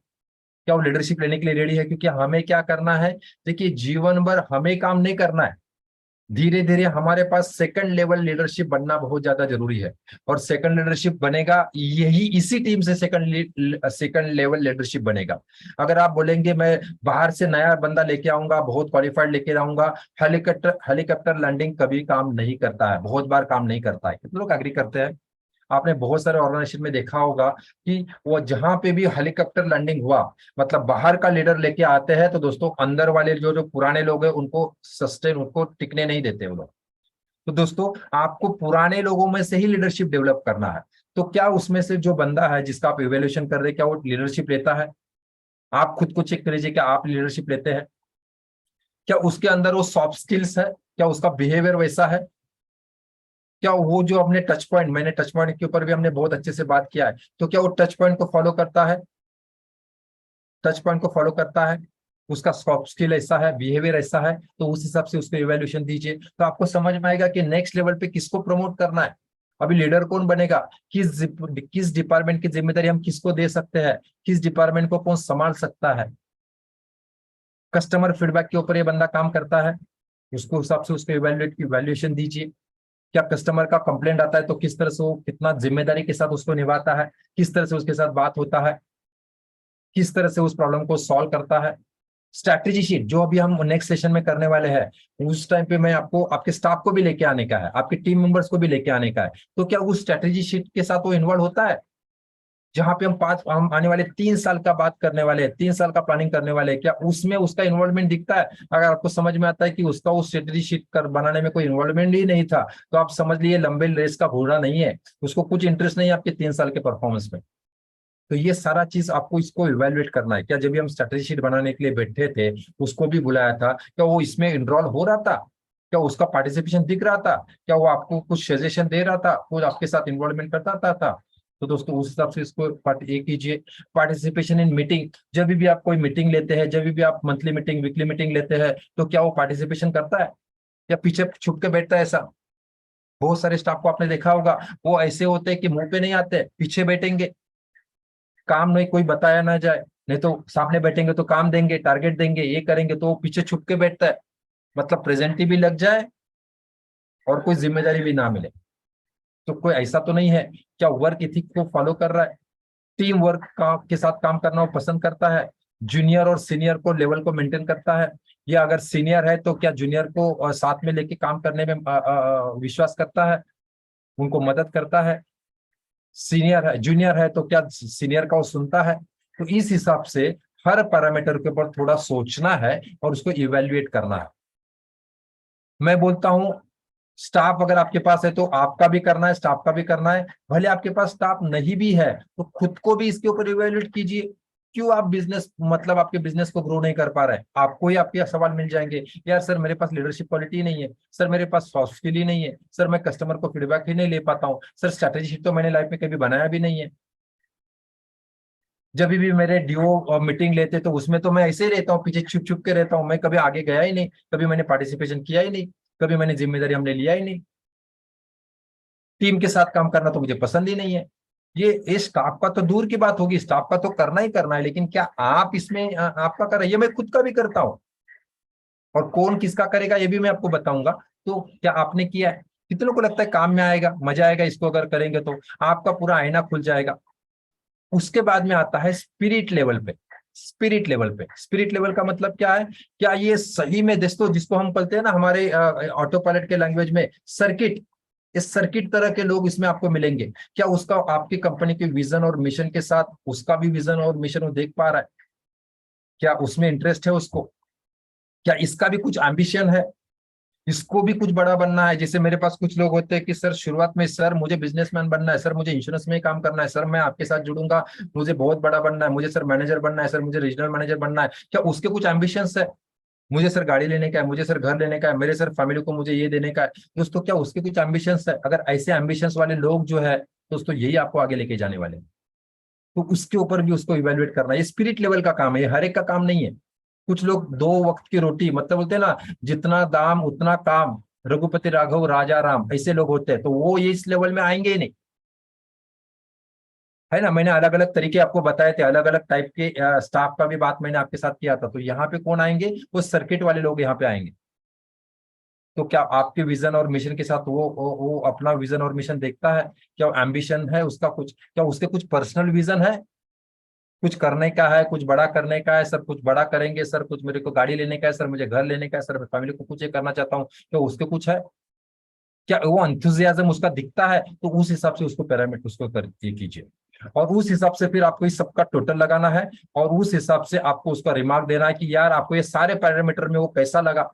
क्या वो लीडरशिप लेने के लिए रेडी है, क्योंकि हमें क्या करना है, देखिए जीवन भर हमें काम नहीं करना है, धीरे धीरे हमारे पास सेकंड लेवल लीडरशिप बनना बहुत ज्यादा जरूरी है। और सेकंड लीडरशिप बनेगा यही इसी टीम से, सेकंड लेवल लीडरशिप बनेगा। अगर आप बोलेंगे मैं बाहर से नया बंदा लेके आऊंगा, बहुत क्वालिफाइड लेके आऊंगा, हेलीकॉप्टर हेलीकॉप्टर लैंडिंग कभी काम नहीं करता है, बहुत बार काम नहीं करता है, कितने लोग एग्री करते हैं। आपने बहुत सारे ऑर्गेनाइजेशन में देखा होगा कि वो जहां पे भी हेलीकॉप्टर लैंडिंग हुआ, मतलब बाहर का लीडर लेके आते हैं तो दोस्तों अंदर वाले जो जो पुराने लोग हैं उनको सस्टेन, उनको टिकने नहीं देते वो लोग। तो दोस्तों आपको पुराने लोगों में से ही लीडरशिप डेवलप करना है। तो क्या उसमें से जो बंदा है जिसका आप इवेल्युएशन कर रहे हैं क्या वो लीडरशिप लेता है, आप खुद को चेक कर लीजिए क्या आप लीडरशिप लेते हैं, क्या उसके अंदर वो सॉफ्ट स्किल्स है, क्या उसका बिहेवियर वैसा है, क्या वो जो अपने टच पॉइंट, मैंने टच पॉइंट के ऊपर भी हमने बहुत अच्छे से बात किया है, तो क्या वो टच पॉइंट को फॉलो करता है, टच पॉइंट को फॉलो करता है, उसका सॉफ्ट स्किल ऐसा है, बिहेवियर ऐसा है, तो उस हिसाब से उसको इवेल्युएशन दीजिए, तो आपको समझ में आएगा कि नेक्स्ट लेवल पे किसको प्रमोट करना है। अभी लीडर कौन बनेगा, किस डिपार्टमेंट की जिम्मेदारी हम किसको दे सकते हैं, किस डिपार्टमेंट को कौन संभाल सकता है। कस्टमर फीडबैक के ऊपर ये बंदा काम करता है, उसको हिसाब से उसको इवेल्युएशन दीजिए। क्या कस्टमर का कंप्लेंट आता है तो किस तरह से वो कितना जिम्मेदारी के साथ उसको निभाता है, किस तरह से उसके साथ बात होता है, किस तरह से उस प्रॉब्लम को सॉल्व करता है। स्ट्रैटेजी शीट जो अभी हम नेक्स्ट सेशन में करने वाले हैं उस टाइम पे मैं आपको आपके स्टाफ को भी लेके आने का है, आपके टीम मेंबर्स को भी लेके आने का है। तो क्या उस स्ट्रैटेजी शीट के साथ वो इन्वॉल्व होता है, जहां पे हम आने वाले 3 साल का बात करने वाले हैं, 3 साल का प्लानिंग करने वाले हैं, क्या उसमें उसका इन्वॉल्वमेंट दिखता है। अगर आपको समझ में आता है कि उसका उस स्ट्रेटेजी शीट कर बनाने में कोई इन्वॉल्वमेंट ही नहीं था, तो आप समझ लिए लंबे रेस का घोड़ा नहीं है, उसको कुछ इंटरेस्ट नहीं है आपके 3 साल के परफॉर्मेंस में। तो ये सारा चीज आपको इसको इवेल्युएट करना है। क्या जब भी हम स्ट्रेटेजी शीट बनाने के लिए बैठे थे उसको भी बुलाया था, क्या वो इसमें इनरोल हो रहा था, क्या उसका पार्टिसिपेशन दिख रहा था, क्या वो आपको कुछ सजेशन दे रहा था, कुछ आपके साथ इन्वॉल्वमेंट करता था। तो दोस्तों उस हिसाब से इसको पार्ट ए कीजिए। पार्टिसिपेशन इन मीटिंग, जब भी आप कोई मीटिंग लेते हैं, जब भी आप मंथली मीटिंग वीकली मीटिंग लेते हैं, तो क्या वो पार्टिसिपेशन करता है या पीछे छुप के बैठता है ऐसा। बहुत सारे स्टाफ को आपने देखा होगा, वो ऐसे होते हैं कि मुंह पे नहीं आते, पीछे बैठेंगे, काम नहीं कोई बताया ना जाए, नहीं तो सामने बैठेंगे तो काम देंगे, टारगेट देंगे, ये करेंगे, तो वो पीछे छुप के बैठता है, मतलब प्रेजेंटी भी लग जाए और कोई जिम्मेदारी भी ना मिले। तो कोई ऐसा तो नहीं है, क्या वर्क इथिक को फॉलो कर रहा है, टीम वर्क का के साथ काम करना वो पसंद करता है, जूनियर और सीनियर को लेवल को मेंटेन करता है, या अगर सीनियर है तो क्या जूनियर को साथ में लेके काम करने में विश्वास करता है, उनको मदद करता है, सीनियर है जूनियर है तो क्या सीनियर का वो सुनता है। तो इस हिसाब से हर पैरामीटर के ऊपर थोड़ा सोचना है और उसको इवेल्युएट करना है। मैं बोलता हूँ स्टाफ अगर आपके पास है तो आपका भी करना है, स्टाफ का भी करना है, भले आपके पास स्टाफ नहीं भी है तो खुद को भी इसके ऊपर इवेल्युएट कीजिए। क्यों आप बिजनेस मतलब आपके बिजनेस को ग्रो नहीं कर पा रहे हैं, आपको ही आपके सवाल मिल जाएंगे, यार सर मेरे पास लीडरशिप क्वालिटी नहीं है, सर मेरे पास सॉफ्ट स्किल ही नहीं है, सर मैं कस्टमर को फीडबैक ही नहीं ले पाता हूँ, सर स्ट्रैटेजी शीट तो मैंने लाइफ में कभी बनाया भी नहीं है, जब भी मेरे डीओ मीटिंग लेते तो उसमें तो मैं ऐसे ही रहता हूँ, पीछे छुप छुप के रहता हूँ, मैं कभी आगे गया ही नहीं, कभी मैंने पार्टिसिपेशन किया ही नहीं, कभी मैंने जिम्मेदारी हमने लिया ही नहीं, टीम के साथ काम करना तो मुझे पसंद ही नहीं है। ये स्टाफ का तो दूर की बात होगी, स्टाफ का तो करना ही करना है, लेकिन क्या आप इसमें आपका कर रहे, ये मैं खुद का भी करता हूँ, और कौन किसका करेगा ये भी मैं आपको बताऊंगा। तो क्या आपने किया है, कितनों को लगता है काम में आएगा, मजा आएगा इसको अगर करेंगे तो, आपका पूरा आईना खुल जाएगा। उसके बाद में आता है स्पिरिट लेवल पे। स्पिरिट लेवल पे, स्पिरिट लेवल का मतलब क्या है, क्या ये सही में दोस्तों जिसको हम बोलते हैं ना हमारे ऑटो पायलट के लैंग्वेज में सर्किट, इस सर्किट तरह के लोग इसमें आपको मिलेंगे, क्या उसका आपकी कंपनी के विजन और मिशन के साथ उसका भी विजन और मिशन वो देख पा रहा है, क्या उसमें इंटरेस्ट है उसको, क्या इसका भी कुछ एम्बिशन है, इसको भी कुछ बड़ा बनना है। जैसे मेरे पास कुछ लोग होते हैं कि सर शुरुआत में सर मुझे बिजनेसमैन बनना है, सर मुझे इंश्योरेंस में ही काम करना है, सर मैं आपके साथ जुड़ूंगा, मुझे बहुत बड़ा बनना है, मुझे सर मैनेजर बनना है, सर मुझे रीजनल मैनेजर बनना है, क्या उसके कुछ एम्बिशंस है, मुझे सर गाड़ी लेने का है, मुझे सर घर लेने का है, मेरे सर फैमिली को मुझे ये देने का है, दोस्तों क्या उसके कुछ एम्बिशंस है। अगर ऐसे एम्बिशंस वाले लोग जो है दोस्तों यही आपको आगे लेके जाने वाले हैं। तो उसके ऊपर भी उसको इवेलुएट करना, ये स्पिरिट लेवल का काम है, ये हर एक का काम नहीं है। कुछ लोग दो वक्त की रोटी मतलब बोलते हैं ना, जितना दाम उतना काम, रघुपति राघव राजा राम, ऐसे लोग होते हैं, तो वो ये इस लेवल में आएंगे ही नहीं, है ना। मैंने अलग अलग तरीके आपको बताए थे, अलग अलग टाइप के स्टाफ का भी बात मैंने आपके साथ किया था, तो यहाँ पे कौन आएंगे, वो सर्किट वाले लोग यहाँ पे आएंगे। तो क्या आपके विजन और मिशन के साथ वो अपना विजन और मिशन देखता है, क्या एम्बिशन है उसका कुछ, क्या उसके कुछ पर्सनल विजन है, कुछ करने का है, कुछ बड़ा करने का है, सर कुछ बड़ा करेंगे, सर कुछ मेरे को गाड़ी लेने का है, सर मुझे घर लेने का है, सर मैं फैमिली को कुछ ये करना चाहता हूँ, क्या उसके कुछ है, क्या वो एंथुजियाज्म उसका दिखता है, तो उस हिसाब से उसको पैरामीटर उसको कर ये कीजिए, और उस हिसाब से फिर आपको इस सबका टोटल लगाना है, और उस हिसाब से आपको उसका रिमार्क देना है कि यार आपको ये सारे पैरामीटर में वो कैसा लगा,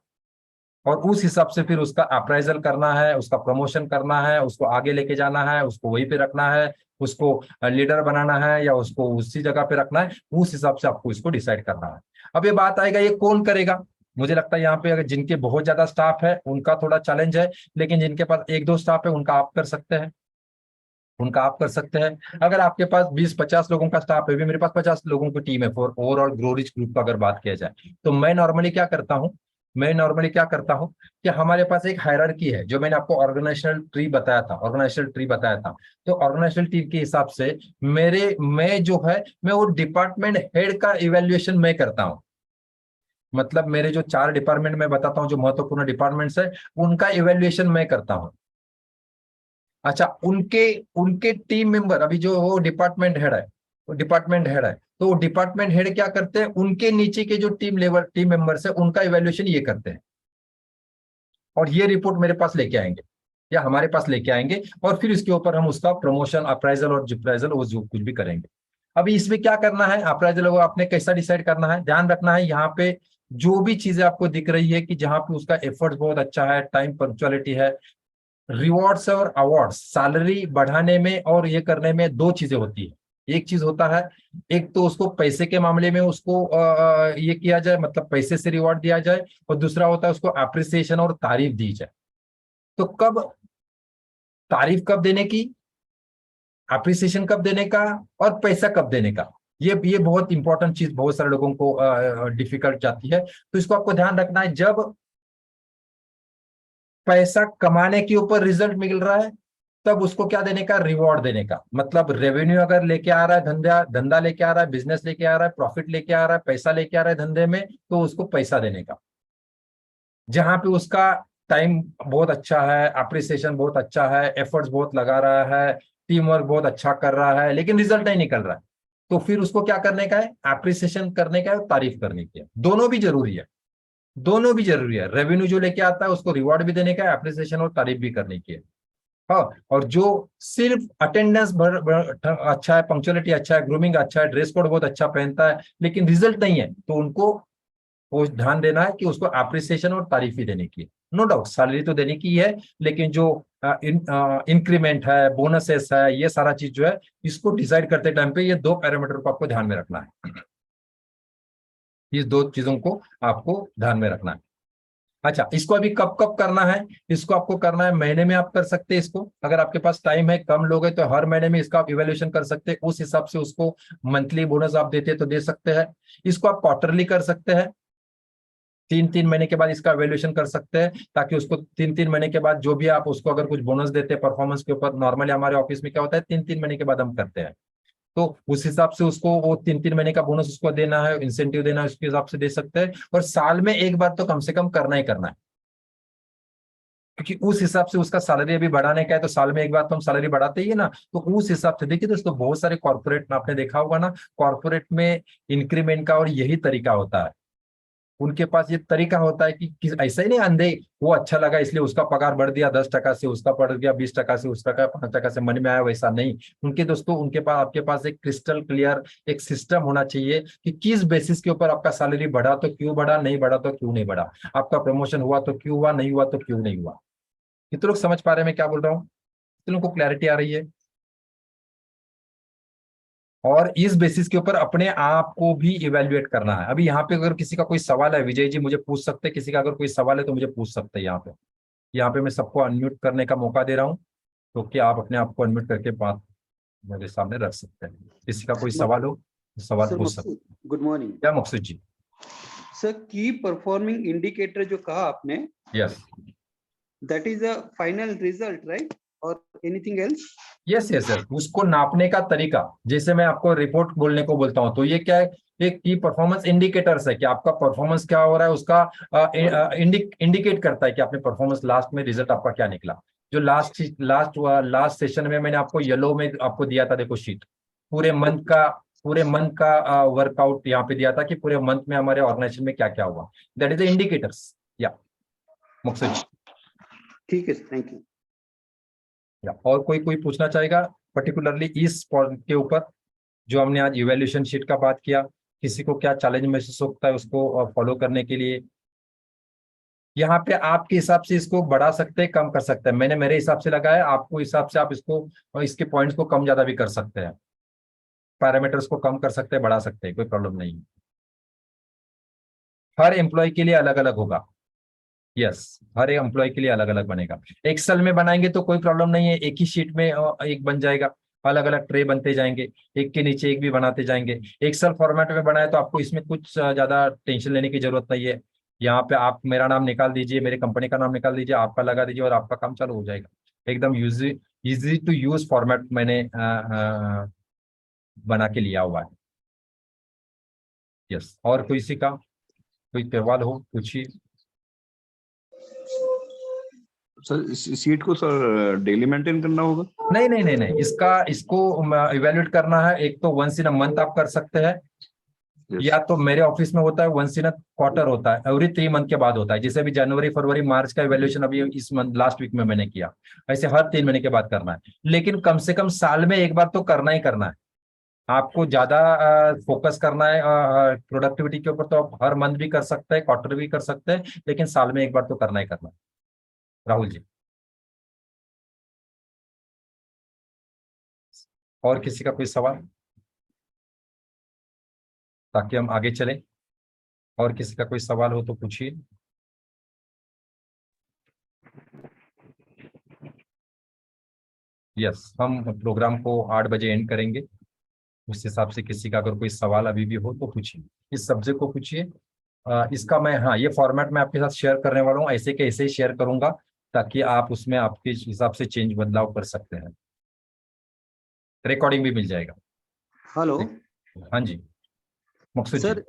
और उस हिसाब से फिर उसका अप्राइजल करना है, उसका प्रमोशन करना है, उसको आगे लेके जाना है, उसको वहीं पे रखना है, उसको लीडर बनाना है या उसको उसी जगह पे रखना है, उस हिसाब से आपको इसको डिसाइड करना है। अब ये बात आएगा ये कौन करेगा, मुझे लगता है यहाँ पे अगर जिनके बहुत ज्यादा स्टाफ है उनका थोड़ा चैलेंज है, लेकिन जिनके पास एक दो स्टाफ है उनका आप कर सकते हैं, उनका आप कर सकते हैं। अगर आपके पास 20-50 लोगों का स्टाफ है, भी मेरे पास 50 लोगों की टीम है for overall grow rich group का अगर बात किया जाए, तो मैं नॉर्मली क्या करता हूँ कि हमारे पास एक हायरार्की है, जो मैंने आपको ऑर्गेनाइजेशनल ट्री बताया था, तो ऑर्गेनाइजेशनल ट्री के हिसाब से मैं जो है मैं वो डिपार्टमेंट हेड का इवेल्युएशन मैं करता हूँ। मतलब मेरे जो 4 डिपार्टमेंट में बताता हूँ जो महत्वपूर्ण डिपार्टमेंट्स है, उनका इवेल्युएशन मैं करता हूँ। अच्छा, उनके उनके टीम मेंबर, अभी जो वो डिपार्टमेंट हेड है, तो डिपार्टमेंट हेड क्या करते हैं, उनके नीचे के जो टीम मेंबर्स है उनका इवेल्युएशन ये करते हैं, और ये रिपोर्ट मेरे पास लेके आएंगे या हमारे पास लेके आएंगे, और फिर इसके ऊपर हम उसका प्रमोशन अप्राइजल और जिप्राइजल वो जो कुछ भी करेंगे। अभी इसमें क्या करना है, अप्राइजल वो आपने कैसा डिसाइड करना है, ध्यान रखना है यहाँ पे जो भी चीजें आपको दिख रही है कि जहाँ पे उसका एफर्ट बहुत अच्छा है, टाइम पंक्चुअलिटी है, रिवॉर्ड्स और अवार्ड्स, सैलरी बढ़ाने में और ये करने में दो चीजें होती है। एक चीज होता है, एक तो उसको पैसे के मामले में उसको ये किया जाए, मतलब पैसे से रिवॉर्ड दिया जाए, और दूसरा होता है उसको अप्रिसिएशन और तारीफ दी जाए। तो कब तारीफ कब देने की, अप्रिसिएशन कब देने का, और पैसा कब देने का, ये बहुत इंपॉर्टेंट चीज बहुत सारे लोगों को डिफिकल्ट जाती है। तो इसको आपको ध्यान रखना है, जब पैसा कमाने के ऊपर रिजल्ट मिल रहा है, तब उसको क्या देने का, रिवॉर्ड देने का। मतलब रेवेन्यू अगर लेके आ रहा है, धंधा धंधा लेके आ रहा है, बिजनेस लेके आ रहा है, प्रॉफिट लेके आ रहा है, पैसा लेके आ रहा है धंधे में, तो उसको पैसा देने का। जहां पे उसका टाइम बहुत अच्छा है, अप्रिसिएशन बहुत अच्छा है, एफर्ट्स बहुत लगा रहा है, टीम वर्क बहुत अच्छा कर रहा है, लेकिन रिजल्ट नहीं निकल रहा है, तो फिर उसको क्या करने का है, अप्रिसिएशन करने का है और तारीफ करने की है। दोनों भी जरूरी है, दोनों भी जरूरी है। रेवेन्यू जो लेके आता है उसको रिवॉर्ड भी देने का है, अप्रिसिएशन और तारीफ भी करने की है। हाँ, और जो सिर्फ अटेंडेंस अच्छा है, पंक्चुअलिटी अच्छा है, ग्रूमिंग अच्छा है, ड्रेस कोड बहुत अच्छा पहनता है, लेकिन रिजल्ट नहीं है, तो उनको वो ध्यान देना है कि उसको अप्रिसिएशन और तारीफ ही देने की है। नो डाउट सैलरी तो देने की है, लेकिन जो इंक्रीमेंट है, बोनसेस है, ये सारा चीज जो है, इसको डिसाइड करते टाइम पे ये दो पैरामीटर को आपको ध्यान में रखना है। ये दो चीजों को आपको ध्यान में रखना है। अच्छा, इसको अभी कब कब करना है, इसको आपको करना है महीने में, आप कर सकते हैं इसको। अगर आपके पास टाइम है, कम लोग हैं, तो हर महीने में इसका आप इवेल्युएशन कर सकते हैं, उस हिसाब से उसको मंथली बोनस आप देते हैं तो दे सकते हैं। इसको आप क्वार्टरली कर सकते हैं, 3-3 महीने के बाद इसका वैल्यूएशन कर सकते हैं, ताकि उसको 3-3 महीने के बाद जो भी आप उसको अगर कुछ बोनस देते हैं परफॉर्मेंस के ऊपर, नॉर्मली हमारे ऑफिस में क्या होता है, 3-3 महीने के बाद हम करते हैं, तो उस हिसाब से उसको वो 3-3 महीने का बोनस उसको देना है, इंसेंटिव देना है, उसके हिसाब से दे सकते हैं। और साल में एक बार तो कम से कम करना ही करना है, क्योंकि उस हिसाब से उसका सैलरी अभी बढ़ाने का है, तो साल में एक बार तो हम सैलरी बढ़ाते ही है ना। तो उस हिसाब से देखिए दोस्तों, बहुत सारे कॉर्पोरेट में आपने देखा होगा ना, कॉर्पोरेट में इंक्रीमेंट का और यही तरीका होता है। उनके पास ये तरीका होता है कि ऐसा ही नहीं अंधे, वो अच्छा लगा इसलिए उसका पगार बढ़ दिया 10% से, उसका बढ़ गया 20% से, उसका 5% से मन में आया, वैसा नहीं। उनके दोस्तों, उनके पास, आपके पास एक क्रिस्टल क्लियर एक सिस्टम होना चाहिए कि किस बेसिस के ऊपर आपका सैलरी बढ़ा तो क्यों बढ़ा, नहीं बढ़ा तो क्यों नहीं बढ़ा, आपका प्रमोशन हुआ तो क्यों हुआ, नहीं हुआ तो क्यों नहीं हुआ। कितने लोग समझ पा रहे हैं मैं क्या बोल रहा हूँ, कितने लोगों को क्लैरिटी आ रही है। और इस बेसिस के ऊपर अपने आप को भी इवेल्युएट करना है। अभी यहाँ पे अगर किसी का कोई सवाल है, विजय जी मुझे पूछ सकते हैं, किसी का अगर कोई सवाल है तो मुझे पूछ सकते हैं। यहाँ पे मैं सबको अनम्यूट करने का मौका दे रहा हूँ, तो क्या आप अपने आप को अनम्यूट करके बात मेरे सामने रख सकते हैं। किसी का कोई सवाल हो तो सवाल सर पूछ सकते हैं। Maqsood, good morning. क्या मकसूद जी? सर की परफॉर्मिंग इंडिकेटर जो कहा आपने, yes that is a final result right, और anything else? Yes yes yes, उसको नापने का तरीका, जैसे मैं आपको रिपोर्ट बोलने को बोलता हूँ, तो ये क्या है, एक की परफॉर्मेंस इंडिकेटर्स है कि आपका परफॉर्मेंस क्या हो रहा है, उसका इंडिकेट करता है कि आपने परफॉर्मेंस, लास्ट में रिजल्ट आपका क्या निकला। जो लास्ट सेशन में मैंने आपको येलो में आपको दिया था, देखो शीट, पूरे मंथ का पूरे मंथ का वर्कआउट यहाँ पे दिया था कि पूरे मंथ में हमारे ऑर्गेनाइजेशन में क्या क्या हुआ। That is the indicators. या मुक्सुद जी, ठीक है, थैंक यू। और कोई कोई पूछना चाहेगा पर्टिकुलरली इस पॉइंट के ऊपर, जो हमने आज इवैल्यूएशन शीट का बात किया, किसी को क्या चैलेंज महसूस होता है उसको फॉलो करने के लिए। यहाँ पे आपके हिसाब से इसको बढ़ा सकते हैं, कम कर सकते हैं, मैंने मेरे हिसाब से लगाया, आपको हिसाब से आप इसको इसके पॉइंट्स को कम ज्यादा भी कर सकते हैं, पैरामीटर्स को कम कर सकते हैं, बढ़ा सकते हैं, कोई प्रॉब्लम नहीं है। हर एम्प्लॉय के लिए अलग अलग होगा। यस, हर एक एम्प्लॉय के लिए अलग अलग बनेगा। एक्सेल में बनाएंगे तो कोई प्रॉब्लम नहीं है, एक ही शीट में एक बन जाएगा, अलग अलग ट्रे बनते जाएंगे, एक के नीचे एक भी बनाते जाएंगे। एक्सेल फॉर्मेट में बनाए तो आपको इसमें कुछ ज्यादा टेंशन लेने की जरूरत नहीं है। यहाँ पे आप मेरा नाम निकाल दीजिए, मेरे कंपनी का नाम निकाल दीजिए, आपका लगा दीजिए और आपका काम चालू हो जाएगा। एकदम इजी टू यूज फॉर्मेट मैंने बना के लिया हुआ है। यस, और किसी का कोई सवाल हो पूछिए। सर इस सीट को सर डेली मेंटेन करना होगा? नहीं नहीं नहीं नहीं, इसको इवेल्युएट करना है, एक तो वंस इन अ मंथ आप कर सकते हैं, या तो मेरे ऑफिस में होता है वंस इन अ क्वार्टर, होता है एवरी 3 मंथ के बाद होता है। जैसे अभी जनवरी फरवरी मार्च का इवेल्युएशन अभी इस मंथ लास्ट वीक में मैंने किया, ऐसे हर 3 महीने के बाद करना है, लेकिन कम से कम साल में एक बार तो करना ही करना है। आपको ज्यादा फोकस करना है प्रोडक्टिविटी के ऊपर, तो आप हर मंथ भी कर सकते हैं, क्वार्टर भी कर सकते हैं, लेकिन साल में एक बार तो करना ही करना है। राहुल जी, और किसी का कोई सवाल, ताकि हम आगे चलें। और किसी का कोई सवाल हो तो पूछिए। यस, हम प्रोग्राम को 8 बजे एंड करेंगे, उस हिसाब से किसी का अगर कोई सवाल अभी भी हो तो पूछिए, इस सब्जेक्ट को पूछिए। इसका मैं, हाँ, ये फॉर्मेट मैं आपके साथ शेयर करने वाला हूँ, ऐसे के ऐसे ही शेयर करूंगा, ताकि आप उसमें आपके हिसाब से चेंज बदलाव कर सकते हैं। रिकॉर्डिंग भी मिल जाएगा। हेलो हाँ जी मकसूद जी। सर,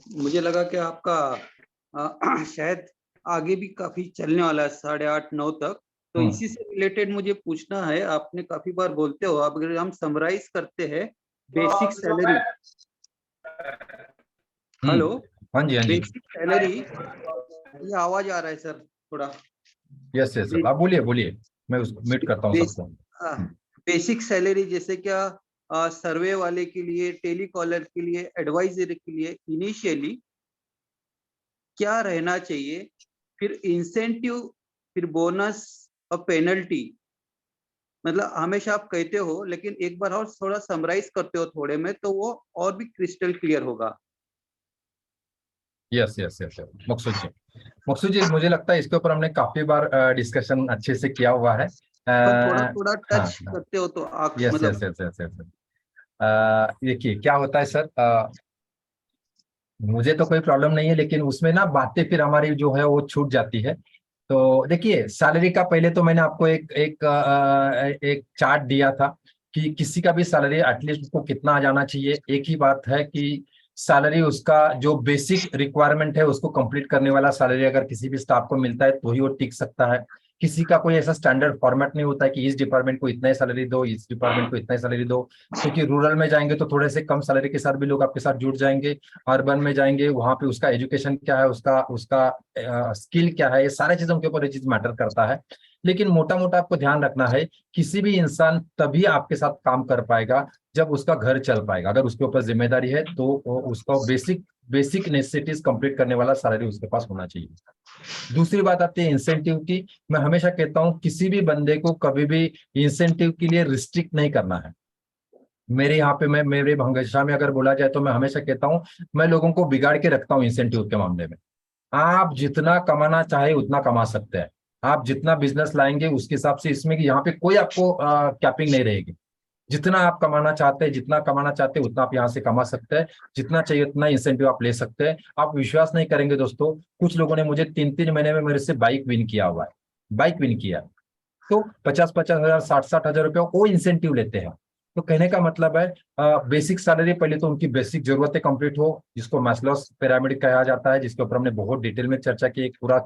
मुझे लगा कि आपका शायद आगे भी काफी चलने वाला है 8:30-9 तक, तो इसी से रिलेटेड मुझे पूछना है। आपने काफी बार बोलते हो, अब अगर हम समराइज करते हैं बेसिक सैलरी, हेलो, हाँ जी हाँ जी। बेसिक सैलरी, ये आवाज आ रहा है सर थोड़ा। यस यस आप बोलिए बोलिए, मैं उसको म्यूट करता हूँ सबको। बेसिक सैलरी जैसे क्या, सर्वे वाले के लिए, टेलीकॉलर के लिए, एडवाइजर के लिए इनिशियली क्या रहना चाहिए, फिर इंसेंटिव, फिर बोनस और पेनल्टी। मतलब हमेशा आप कहते हो, लेकिन एक बार और थोड़ा समराइज करते हो थोड़े में, तो वो और भी क्रिस्टल क्लियर होगा। यस यस यस मकसूद जी मुझे लगता है इसके ऊपर हमने काफी बार डिस्कशन अच्छे से किया हुआ है। पर थोड़ा थोड़ा हाँ टच करते हो तो आप यस मतलब। Yes yes yes yes. देखिए क्या होता है सर, मुझे तो कोई प्रॉब्लम नहीं है, लेकिन उसमें ना बातें फिर हमारी जो है वो छूट जाती है। तो देखिए सैलरी का पहले तो मैंने आपको एक चार्ट दिया था कि किसी का भी सैलरी एटलीस्ट उसको कितना आ जाना चाहिए। एक ही बात है कि सैलरी उसका जो बेसिक रिक्वायरमेंट है उसको कंप्लीट करने वाला सैलरी अगर किसी भी स्टाफ को मिलता है तो ही वो टिक सकता है। किसी का कोई ऐसा स्टैंडर्ड फॉर्मेट नहीं होता है कि इस डिपार्टमेंट को इतना ही सैलरी दो, इस डिपार्टमेंट को इतना ही सैलरी दो। क्योंकि रूरल में जाएंगे तो थोड़े से कम सैलरी के साथ भी लोग आपके साथ जुड़ जाएंगे। अर्बन में जाएंगे वहां पे उसका एजुकेशन क्या है, उसका उसका स्किल क्या है, ये सारे चीजों के ऊपर ये चीज मैटर करता है। लेकिन मोटा मोटा आपको ध्यान रखना है, किसी भी इंसान तभी आपके साथ काम कर पाएगा जब उसका घर चल पाएगा। अगर उसके ऊपर जिम्मेदारी है तो उसको बेसिक बेसिक नेसेसिटीज कंप्लीट करने वाला सैलरी उसके पास होना चाहिए। दूसरी बात आती है इंसेंटिव की। मैं हमेशा कहता हूं किसी भी बंदे को कभी भी इंसेंटिव के लिए रिस्ट्रिक्ट नहीं करना है। मेरे यहाँ पे मैं मेरे भाषा में अगर बोला जाए तो मैं हमेशा कहता हूँ मैं लोगों को बिगाड़ के रखता हूँ इंसेंटिव के मामले में। आप जितना कमाना चाहे उतना कमा सकते हैं। आप जितना बिजनेस लाएंगे उसके हिसाब से इसमें कि यहाँ पे कोई आपको कैपिंग नहीं रहेगी। जितना आप कमाना चाहते हैं, जितना कमाना चाहते हैं उतना आप यहाँ से कमा सकते हैं। जितना चाहिए उतना इंसेंटिव आप ले सकते हैं। आप विश्वास नहीं करेंगे दोस्तों, कुछ लोगों ने मुझे 3-3 महीने में मेरे से बाइक विन किया हुआ है। बाइक विन किया तो 50-50 हजार 60-60 हजार रुपये वो इंसेंटिव लेते हैं। तो कहने का मतलब है बेसिक सैलरी पहले तो उनकी बेसिक जरूरतें कंप्लीट हो, जिसको मैस्लोस पिरामिड कहा जाता है, जिसके ऊपर हमने बहुत डिटेल में चर्चा की, एक पूरा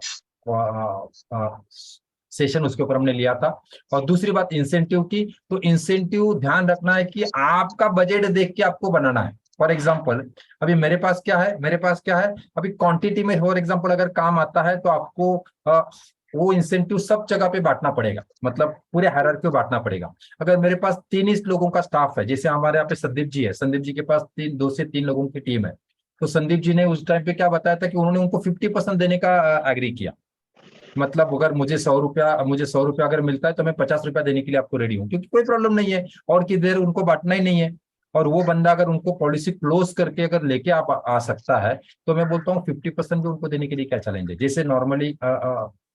सेशन उसके ऊपर हमने लिया था। और दूसरी बात इंसेंटिव की, तो इंसेंटिव ध्यान रखना है कि आपका बजट देख के आपको बनाना है। फॉर एग्जाम्पल अभी मेरे पास क्या है, मेरे पास क्या है अभी क्वांटिटी में फॉर एग्जाम्पल अगर काम आता है तो आपको वो इंसेंटिव सब जगह पे बांटना पड़ेगा, मतलब पूरे हायरार्की में बांटना पड़ेगा। अगर मेरे पास 3 ही लोगों का स्टाफ है, जैसे हमारे यहाँ पे संदीप जी है, संदीप जी के पास 2 से 3 लोगों की टीम है। तो संदीप जी ने उस टाइम पे क्या बताया था कि उन्होंने उनको 50% देने का एग्री किया। मतलब अगर मुझे 100 रुपया अगर मिलता है तो मैं 50 रुपया देने के लिए आपको रेडी हूँ, क्योंकि कोई प्रॉब्लम नहीं है और की देर उनको बांटना ही नहीं है। और वो बंदा अगर उनको पॉलिसी क्लोज करके अगर लेके आप आ सकता है तो मैं बोलता हूँ 50% भी उनको देने के लिए क्या चैलेंज है, जैसे नॉर्मली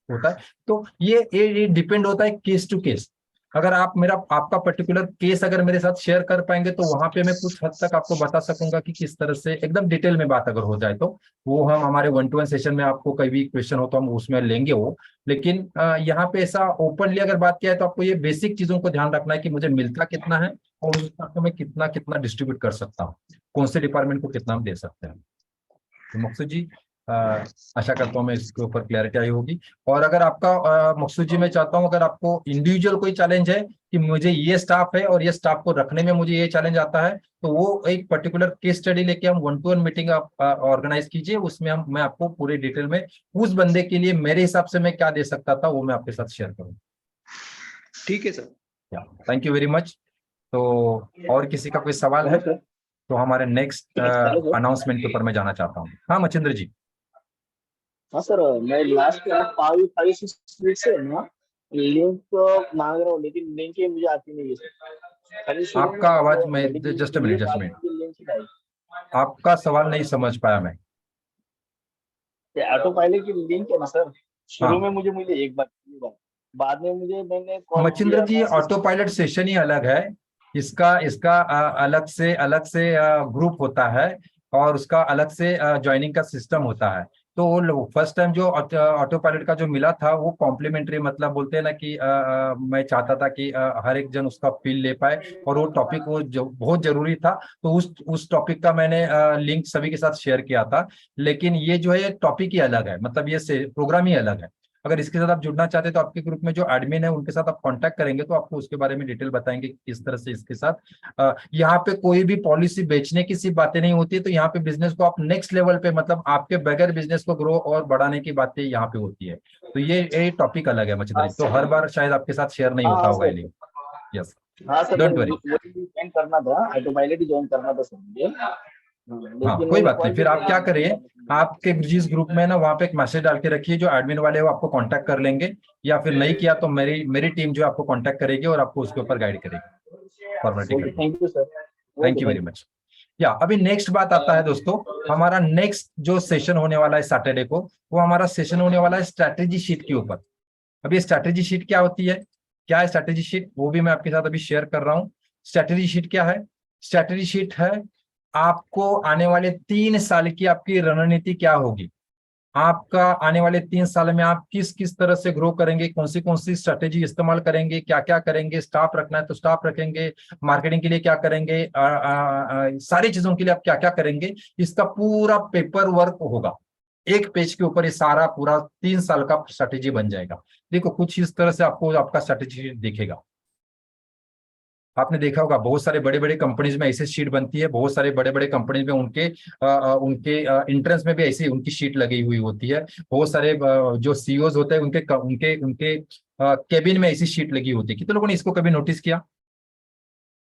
होता है। तो ये डिपेंड होता है केस टू केस। अगर आप मेरा आपका पर्टिकुलर केस अगर मेरे साथ शेयर कर पाएंगे तो वहां पे मैं कुछ हद तक आपको बता सकूंगा कि किस तरह से एकदम डिटेल में बात अगर हो जाए तो वो हम हमारे 1-to-1 सेशन में आपको कभी भी क्वेश्चन हो तो हम उसमें लेंगे वो। लेकिन यहाँ पे ऐसा ओपनली अगर बात किया है तो आपको ये बेसिक चीजों को ध्यान रखना है कि मुझे मिलता कितना है और उस हिसाब से मैं कितना कितना डिस्ट्रीब्यूट कर सकता हूँ, कौन से डिपार्टमेंट को कितना हम दे सकते हैं। तो मकसूद जी आशा करता हूँ मैं इसके ऊपर क्लैरिटी आई होगी। और अगर आपका मकसूद जी मैं चाहता हूँ अगर आपको इंडिविजुअल कोई चैलेंज है कि मुझे ये स्टाफ है और ये स्टाफ को रखने में मुझे ये चैलेंज आता है, तो वो एक पर्टिकुलर केस स्टडी लेके हम 1-to-1 मीटिंग आप ऑर्गेनाइज कीजिए। उसमें मैं आपको पूरे डिटेल में उस बंदे के लिए मेरे हिसाब से मैं क्या दे सकता था वो मैं आपके साथ शेयर करूँ। ठीक है sir. Thank you very much. तो और किसी का कोई सवाल है तो हमारे नेक्स्ट अनाउंसमेंट के ऊपर मैं जाना चाहता हूँ। हाँ मचिंद्र जी। हाँ सर, मैं लास्ट 5-6 वीक से ना लिंक मांग रहा हूँ, लेकिन लिंक ही मुझे आती नहीं है सर। खाली शुरू में आपका आवाज में medical जस्ट अ के लिए मिनट जस्ट अ बाद मिनट, में मुझे लिंक ही आई। आपका सवाल नहीं समझ पाया मैं। ऑटो पायलट की लिंक है ना सर, शुरू में हाँ मुझे एक बार, बाद में मैंने कॉल मचिंद्र किया, जी मैसेज ऑटो पायलट सेशन ही अलग है। इसका इसका अलग से ग्रुप होता है और उसका अलग से ज्वाइनिंग का सिस्टम होता है। तो फर्स्ट टाइम जो ऑटो पायलट का जो मिला था वो कॉम्प्लीमेंट्री, मतलब बोलते हैं ना कि मैं चाहता था कि हर एक जन उसका फील ले पाए, और वो टॉपिक वो जो बहुत जरूरी था, तो उस टॉपिक का मैंने लिंक सभी के साथ शेयर किया था। लेकिन ये जो है टॉपिक ही अलग है, मतलब ये प्रोग्राम ही अलग है। अगर इसके साथ आप जुड़ना चाहते हैं तो आपके ग्रुप में जो एडमिन है उनके साथ आप कांटेक्ट करेंगे तो आपको उसके बारे में डिटेल बताएंगे कि किस तरह से इसके साथ यहाँ पे कोई भी पॉलिसी बेचने की सिर्फ बातें नहीं होती है। तो यहाँ पे बिजनेस को आप नेक्स्ट लेवल पे, मतलब आपके बगैर बिजनेस को ग्रो और बढ़ाने की बातें यहाँ पे होती है। तो ये टॉपिक अलग है हाँ मच्छिंद्र जी, तो सर। हर बार शायद आपके साथ शेयर नहीं हाँ होता हाँ होगा ये सर। लिंक। यस, हाँ सर, डोंट वरी। वही ज्वाइन करना था, ऑटो पायलट ही ज्वाइन करना था सर मुझे। हाँ, लेकिन कोई मैंने बात नहीं, कॉल भी फिर आप किया क्या था करिए, आपको। आपके जिस ग्रुप में ना वहाँ पे एक मैसेज डाल के रखिए, जो एडमिन वाले हैं वो आपको कांटेक्ट कर लेंगे, या फिर नहीं किया तो मेरी मेरी टीम जो है आपको कांटेक्ट करेगी और आपको उसके ऊपर गाइड करेगी फॉर्मेलिटी ओके, करके। Thank you sir. Thank okay, you very thank you. Much. या अभी नेक्स्ट बात आता है दोस्तों, हमारा नेक्स्ट जो सेशन होने वाला है सैटरडे को, वो हमारा सेशन होने वाला है स्ट्रैटेजी शीट के ऊपर। अभी स्ट्रैटेजी शीट क्या होती है, क्या है स्ट्रैटेजी शीट, वो भी मैं आपके साथ अभी शेयर कर रहा हूँ। स्ट्रैटेजी शीट क्या है? स्ट्रैटेजी शीट है आपको आने वाले 3 साल की आपकी रणनीति क्या होगी, आपका आने वाले 3 साल में आप किस किस तरह से ग्रो करेंगे, कौन सी स्ट्रेटेजी इस्तेमाल करेंगे, क्या क्या करेंगे, स्टाफ रखना है तो स्टाफ रखेंगे, मार्केटिंग के लिए क्या करेंगे, सारी चीजों के लिए आप क्या क्या करेंगे, इसका पूरा पेपर वर्क होगा। एक पेज के ऊपर ये सारा पूरा 3 साल का स्ट्रेटेजी बन जाएगा। देखो कुछ इस तरह से आपको आपका स्ट्रेटेजी दिखेगा। आपने देखा होगा बहुत सारे बड़े बड़े कंपनीज में ऐसे शीट बनती है, बहुत सारे बड़े बड़े कंपनीज में उनके एंट्रेंस में भी ऐसी उनकी शीट लगी हुई होती है। बहुत सारे जो सीईओज होते हैं उनके उनके उनके केबिन में ऐसी शीट लगी होती है। कितने लोगों ने इसको कभी नोटिस किया?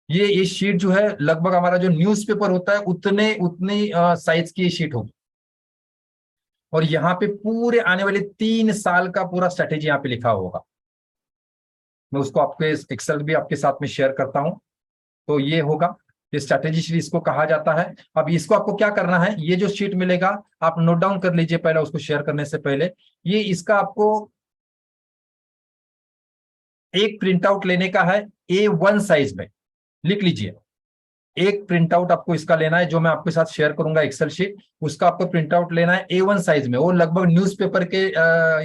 ये शीट जो है लगभग हमारा जो न्यूज़पेपर होता है उतने उतनी साइज की शीट होगी, और यहाँ पे पूरे आने वाले 3 साल का पूरा स्ट्रेटेजी यहाँ पे लिखा होगा। मैं उसको आपके एक्सेल भी आपके साथ में शेयर करता हूँ। तो ये होगा, ये स्ट्रैटेजी शीट इसको कहा जाता है। अब इसको आपको क्या करना है, ये जो शीट मिलेगा आप नोट डाउन कर लीजिए पहले, उसको शेयर करने से पहले। ये इसका आपको एक प्रिंट आउट लेने का है, A1 साइज में, लिख लीजिए। एक प्रिंट आउट आपको इसका लेना है, जो मैं आपके साथ शेयर करूंगा एक्सेल शीट, उसका आपको प्रिंट आउट लेना है A1 साइज में। वो लगभग न्यूज़पेपर के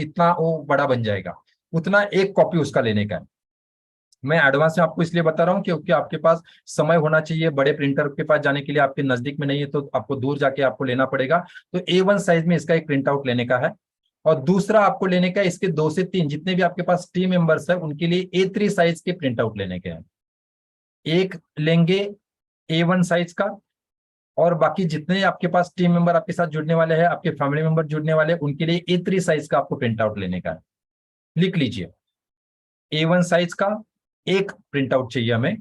इतना वो बड़ा बन जाएगा, उतना एक कॉपी उसका लेने का है। मैं एडवांस में आपको इसलिए बता रहा हूँ क्योंकि आपके पास समय होना चाहिए, बड़े प्रिंटर के पास जाने के लिए आपके नजदीक में नहीं है तो आपको दूर जाके आपको लेना पड़ेगा। तो A1 साइज में इसका एक प्रिंट आउट लेने का है। और दूसरा आपको लेने का इसके 2 से 3 जितने भी आपके पास टीम मेंबर्स है उनके लिए A3 साइज के प्रिंट आउट लेने के हैं। एक लेंगे A1 साइज का, और बाकी जितने आपके पास टीम मेंबर आपके साथ जुड़ने वाले हैं, आपके फैमिली मेंबर जुड़ने वाले हैं, उनके लिए A3 साइज का आपको प्रिंट आउट लेने का है। लिख लीजिए, A1 साइज का एक प्रिंट आउट चाहिए हमें,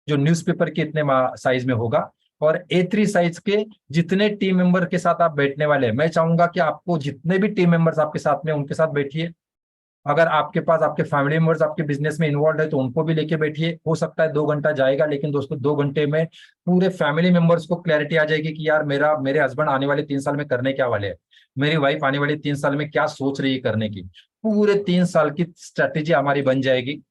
जो न्यूज़पेपर के इतने साइज में होगा। और A3 साइज के जितने टीम मेंबर के साथ आप बैठने वाले हैं, मैं चाहूंगा कि आपको जितने भी टीम मेंबर्स आपके साथ में उनके साथ बैठिए। अगर आपके पास आपके फैमिली मेंबर्स आपके बिजनेस में इन्वॉल्व है तो उनको भी लेके बैठिए। हो सकता है 2 घंटा जाएगा, लेकिन दोस्तों 2 घंटे में पूरे फैमिली मेंबर्स को क्लैरिटी आ जाएगी कि यार मेरे हस्बैंड आने वाले 3 साल में करने क्या वाले हैं, मेरी वाइफ आने वाले 3 साल में क्या सोच रही है करने की। पूरे 3 साल की स्ट्रेटेजी हमारी बन जाएगी,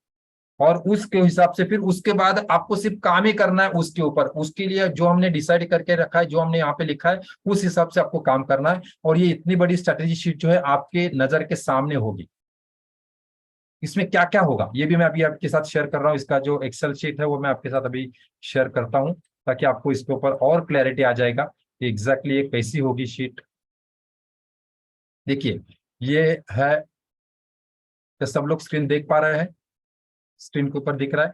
और उसके हिसाब से फिर उसके बाद आपको सिर्फ काम ही करना है उसके ऊपर। उसके लिए जो हमने डिसाइड करके रखा है, जो हमने यहाँ पे लिखा है, उस हिसाब से आपको काम करना है। और ये इतनी बड़ी स्ट्रेटेजी शीट जो है आपके नजर के सामने होगी। इसमें क्या क्या होगा ये भी मैं अभी आपके साथ शेयर कर रहा हूँ। इसका जो एक्सेल शीट है वो मैं आपके साथ अभी शेयर करता हूँ, ताकि आपको इसके ऊपर और क्लैरिटी आ जाएगा कि एग्जैक्टली ये कैसी होगी शीट। देखिए ये है, तो सब लोग स्क्रीन देख पा रहे हैं, स्क्रीन के ऊपर दिख रहा है।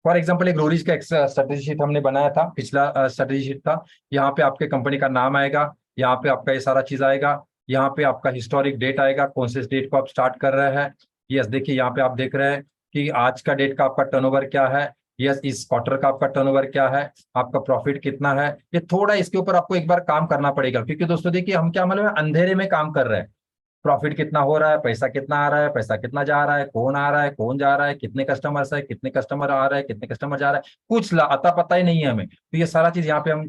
फॉर एग्जाम्पल एक रोरीज का स्ट्रेटेजी शीट हमने बनाया था, पिछला स्ट्रेटेजी शीट था। यहाँ पे आपके कंपनी का नाम आएगा, यहाँ पे आपका ये सारा चीज आएगा, यहाँ पे आपका हिस्टोरिक डेट आएगा, कौन से डेट को आप स्टार्ट कर रहे हैं। यस देखिए यहाँ पे आप देख रहे हैं कि आज का डेट का आपका टर्नओवर क्या है, यस इस क्वार्टर का आपका टर्नओवर क्या है, आपका प्रॉफिट कितना है। ये थोड़ा इसके ऊपर आपको एक बार काम करना पड़ेगा, क्योंकि दोस्तों देखिए हम क्या मतलब अंधेरे में काम कर रहे हैं। प्रॉफिट कितना हो रहा है, पैसा कितना आ रहा है, पैसा कितना जा रहा है, कौन आ रहा है, कौन जा रहा है, कितने कस्टमर्स है, कितने कस्टमर आ रहे हैं, कितने कस्टमर जा रहा है, कुछ अता पता ही नहीं है हमें। तो ये सारा चीज यहाँ पे हम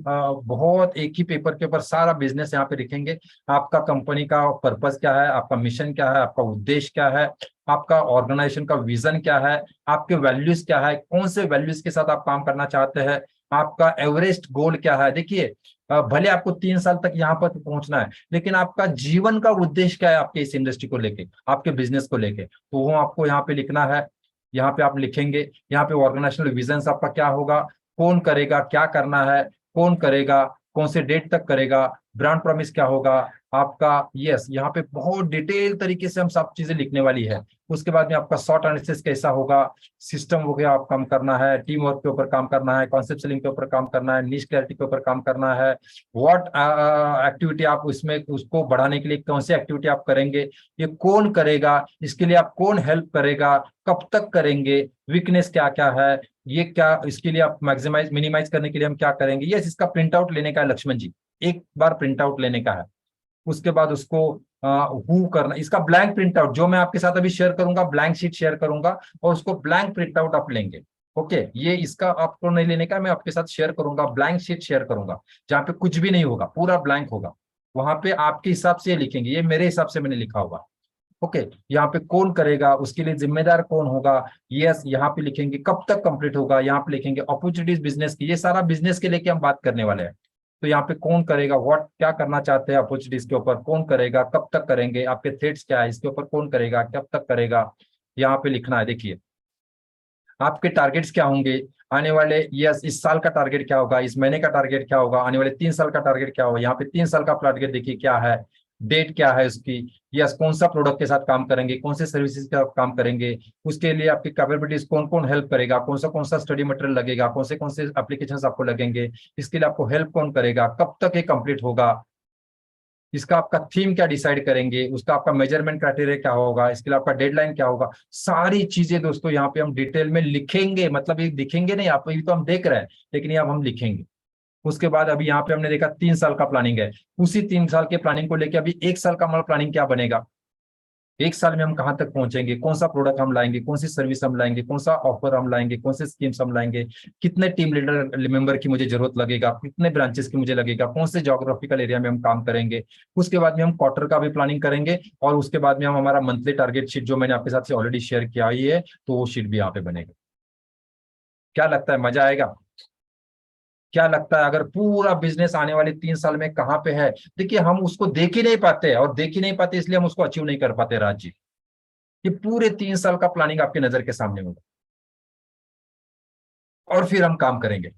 बहुत एक ही पेपर के ऊपर सारा बिजनेस यहाँ पे लिखेंगे। आपका कंपनी का पर्पस क्या है, आपका मिशन क्या है, आपका उद्देश्य क्या है, आपका ऑर्गेनाइजेशन का विजन क्या है, आपके वैल्यूज क्या है, कौन से वैल्यूज के साथ आप काम करना चाहते हैं, आपका एवरेस्ट गोल क्या है। देखिए भले आपको 3 साल तक यहाँ पर पहुंचना है, लेकिन आपका जीवन का उद्देश्य क्या है आपके इस इंडस्ट्री को लेके, आपके बिजनेस को लेके, तो वो आपको यहाँ पे लिखना है। यहाँ पे आप लिखेंगे, यहाँ पे ऑर्गेनाइजेशनल विजन आपका क्या होगा, कौन करेगा, क्या करना है, कौन करेगा, कौन से डेट तक करेगा, ब्रांड प्रॉमिस क्या होगा आपका। यस, यहाँ पे बहुत डिटेल तरीके से हम सब चीजें लिखने वाली है। उसके बाद में आपका शॉर्ट एनालिसिस कैसा होगा, सिस्टम हो गया आप काम करना है, टीम वर्क के ऊपर काम करना है, कॉन्सेप्ट सेलिंग के ऊपर काम करना है, निश क्लैरिटी के ऊपर काम करना है, व्हाट एक्टिविटी आप उसमें उसको बढ़ाने के लिए कौन सी एक्टिविटी आप करेंगे, ये कौन करेगा, इसके लिए आप कौन हेल्प करेगा, कब तक करेंगे, वीकनेस क्या क्या है, ये क्या, इसके लिए आप मैक्सिमाइज मिनिमाइज करने के लिए हम क्या करेंगे। यस, इसका प्रिंट आउट लेने का है लक्ष्मण जी, एक बार प्रिंट आउट लेने का है। उसके बाद उसको हु करना, इसका ब्लैंक प्रिंट आउट जो मैं आपके साथ अभी शेयर करूंगा, ब्लैंक शीट शेयर करूंगा और उसको ब्लैंक प्रिंट आउट आप लेंगे। ओके, ये इसका आपको नहीं लेने का, मैं आपके साथ शेयर करूंगा, ब्लैंक शीट शेयर करूंगा जहाँ पे कुछ भी नहीं होगा, पूरा ब्लैंक होगा। वहां पे आपके हिसाब से लिखेंगे, ये मेरे हिसाब से मैंने लिखा होगा। ओके, यहाँ पे कौन करेगा, उसके लिए जिम्मेदार कौन होगा, यस यहाँ पे लिखेंगे, कब तक कंप्लीट होगा, यहाँ पे लिखेंगे अपॉर्चुनिटीज बिजनेस की, ये सारा बिजनेस के लेके हम बात करने वाले हैं। तो यहाँ पे कौन करेगा, व्हाट क्या करना चाहते हैं अपॉर्चुनिटीज के ऊपर, कौन करेगा, कब तक करेंगे, आपके थ्रेट्स क्या है, इसके ऊपर कौन करेगा, कब तक करेगा, यहाँ पे लिखना है। देखिए आपके टारगेट्स क्या होंगे आने वाले, यस इस साल का टारगेट क्या होगा, इस महीने का टारगेट क्या होगा, आने वाले 3 साल का टारगेट क्या होगा। यहाँ पे 3 साल का टारगेट देखिए क्या है, डेट क्या है उसकी, यस कौन सा प्रोडक्ट के साथ काम करेंगे, कौन से सर्विसेज के साथ काम करेंगे, उसके लिए आपकी कैपेबिलिटीज कौन कौन हेल्प करेगा, कौन सा स्टडी मटेरियल लगेगा, कौन से एप्लीकेशंस आपको लगेंगे, इसके लिए आपको हेल्प कौन करेगा, कब तक ये कंप्लीट होगा, इसका आपका थीम क्या डिसाइड करेंगे, उसका आपका मेजरमेंट क्राइटेरिया क्या होगा, इसके लिए आपका डेडलाइन क्या होगा। सारी चीजें दोस्तों यहाँ पे हम डिटेल में लिखेंगे, मतलब ये दिखेंगे नहीं आप, ये तो हम देख रहे हैं, लेकिन ये अब हम लिखेंगे। उसके बाद अभी यहाँ पे हमने देखा 3 साल का प्लानिंग है, उसी 3 साल के प्लानिंग को लेकर अभी 1 साल का हमारा प्लानिंग क्या बनेगा, 1 साल में हम कहाँ तक पहुंचेंगे, कौन सा प्रोडक्ट हम लाएंगे, कौन सी सर्विस हम लाएंगे, कौन सा ऑफर हम लाएंगे, कौन से स्कीम्स हम लाएंगे, कितने टीम लीडर मेंबर की मुझे जरूरत लगेगा, कितने ब्रांचेस की मुझे लगेगा, कौन से ज्योग्राफिकल एरिया में हम काम करेंगे। उसके बाद में हम क्वार्टर का भी प्लानिंग करेंगे और उसके बाद में हम हमारा मंथली टारगेट शीट जो मैंने आपके साथ से ऑलरेडी शेयर किया ही है, तो वो शीट भी यहाँ पे बनेगा। क्या लगता है, मजा आएगा? क्या लगता है अगर पूरा बिजनेस आने वाले 3 साल में कहाँ पे है? देखिए हम उसको देख ही नहीं पाते, और देख ही नहीं पाते इसलिए हम उसको अचीव नहीं कर पाते राज जी। ये पूरे 3 साल का प्लानिंग आपकी नजर के सामने होगा और फिर हम काम करेंगे।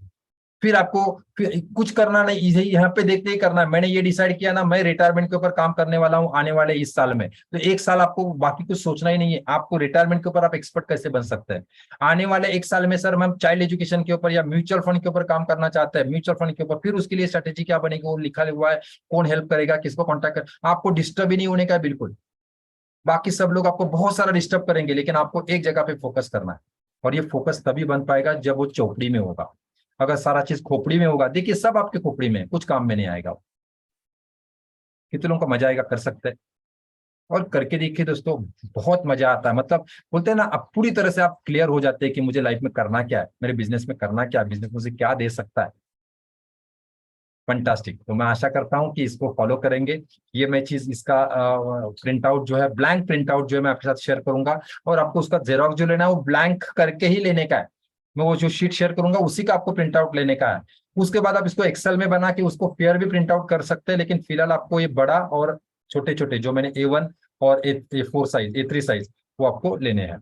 फिर आपको फिर कुछ करना नहीं, यही यहाँ पे देखते ही करना है। मैंने ये डिसाइड किया ना, मैं रिटायरमेंट के ऊपर काम करने वाला हूँ आने वाले इस साल में, तो 1 साल आपको बाकी कुछ सोचना ही नहीं है। आपको रिटायरमेंट के ऊपर आप एक्सपर्ट कैसे बन सकते हैं आने वाले 1 साल में, सर हम चाइल्ड एजुकेशन के ऊपर या म्यूचुअल फंड के ऊपर काम करना चाहते हैं, म्यूचुअल फंड के ऊपर, फिर उसके लिए स्ट्रेटेजी क्या बनेगी वो लिखा हुआ है, कौन हेल्प करेगा, किसको कॉन्टैक्ट कर, आपको डिस्टर्ब ही नहीं होने का बिल्कुल। बाकी सब लोग आपको बहुत सारा डिस्टर्ब करेंगे, लेकिन आपको एक जगह पे फोकस करना है, और ये फोकस तभी बन पाएगा जब वो चौपड़ी में होगा। अगर सारा चीज खोपड़ी में होगा, देखिए सब आपके खोपड़ी में, कुछ काम में नहीं आएगा। कितने लोगों को मजा आएगा, कर सकते हैं और करके देखिए दोस्तों, बहुत मजा आता है। मतलब बोलते हैं ना, अब पूरी तरह से आप क्लियर हो जाते हैं कि मुझे लाइफ में करना क्या है, मेरे बिजनेस में करना क्या है, बिजनेस मुझे क्या दे सकता है। फंटास्टिक। तो मैं आशा करता हूं कि इसको फॉलो करेंगे। ये मैं चीज इसका प्रिंट आउट जो है, ब्लैंक प्रिंट आउट जो है मैं आपके साथ शेयर करूंगा, और आपको उसका जेरोक्स जो लेना है वो ब्लैंक करके ही लेने का है। मैं वो जो शीट शेयर करूंगा उसी का आपको प्रिंट आउट लेने का है। उसके बाद आप इसको एक्सेल में बना के उसको फेयर भी प्रिंट आउट कर सकते हैं, लेकिन फिलहाल आपको ये बड़ा और छोटे छोटे जो मैंने A1 और A4 साइज, A3 साइज, वो आपको लेने हैं।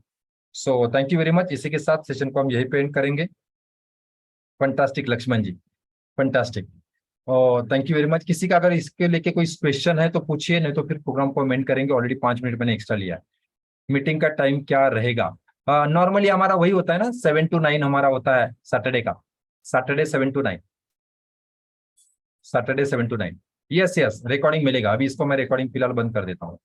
So thank you very much. इसी के साथ सेशन को हम यही पे एंड करेंगे। फंटास्टिक लक्ष्मण जी, फंटास्टिक। और थैंक यू वेरी मच। किसी का अगर इसके लेके कोई क्वेश्चन है तो पूछिए, नहीं तो फिर प्रोग्राम को एंड करेंगे। ऑलरेडी 5 मिनट मैंने एक्स्ट्रा लिया है। मीटिंग का टाइम क्या रहेगा? नॉर्मली हमारा वही होता है ना, 7 to 9 हमारा होता है सैटरडे का, Saturday 7 to 9, Saturday 7 to 9। Yes yes, recording मिलेगा। अभी इसको मैं रिकॉर्डिंग फिलहाल बंद कर देता हूँ।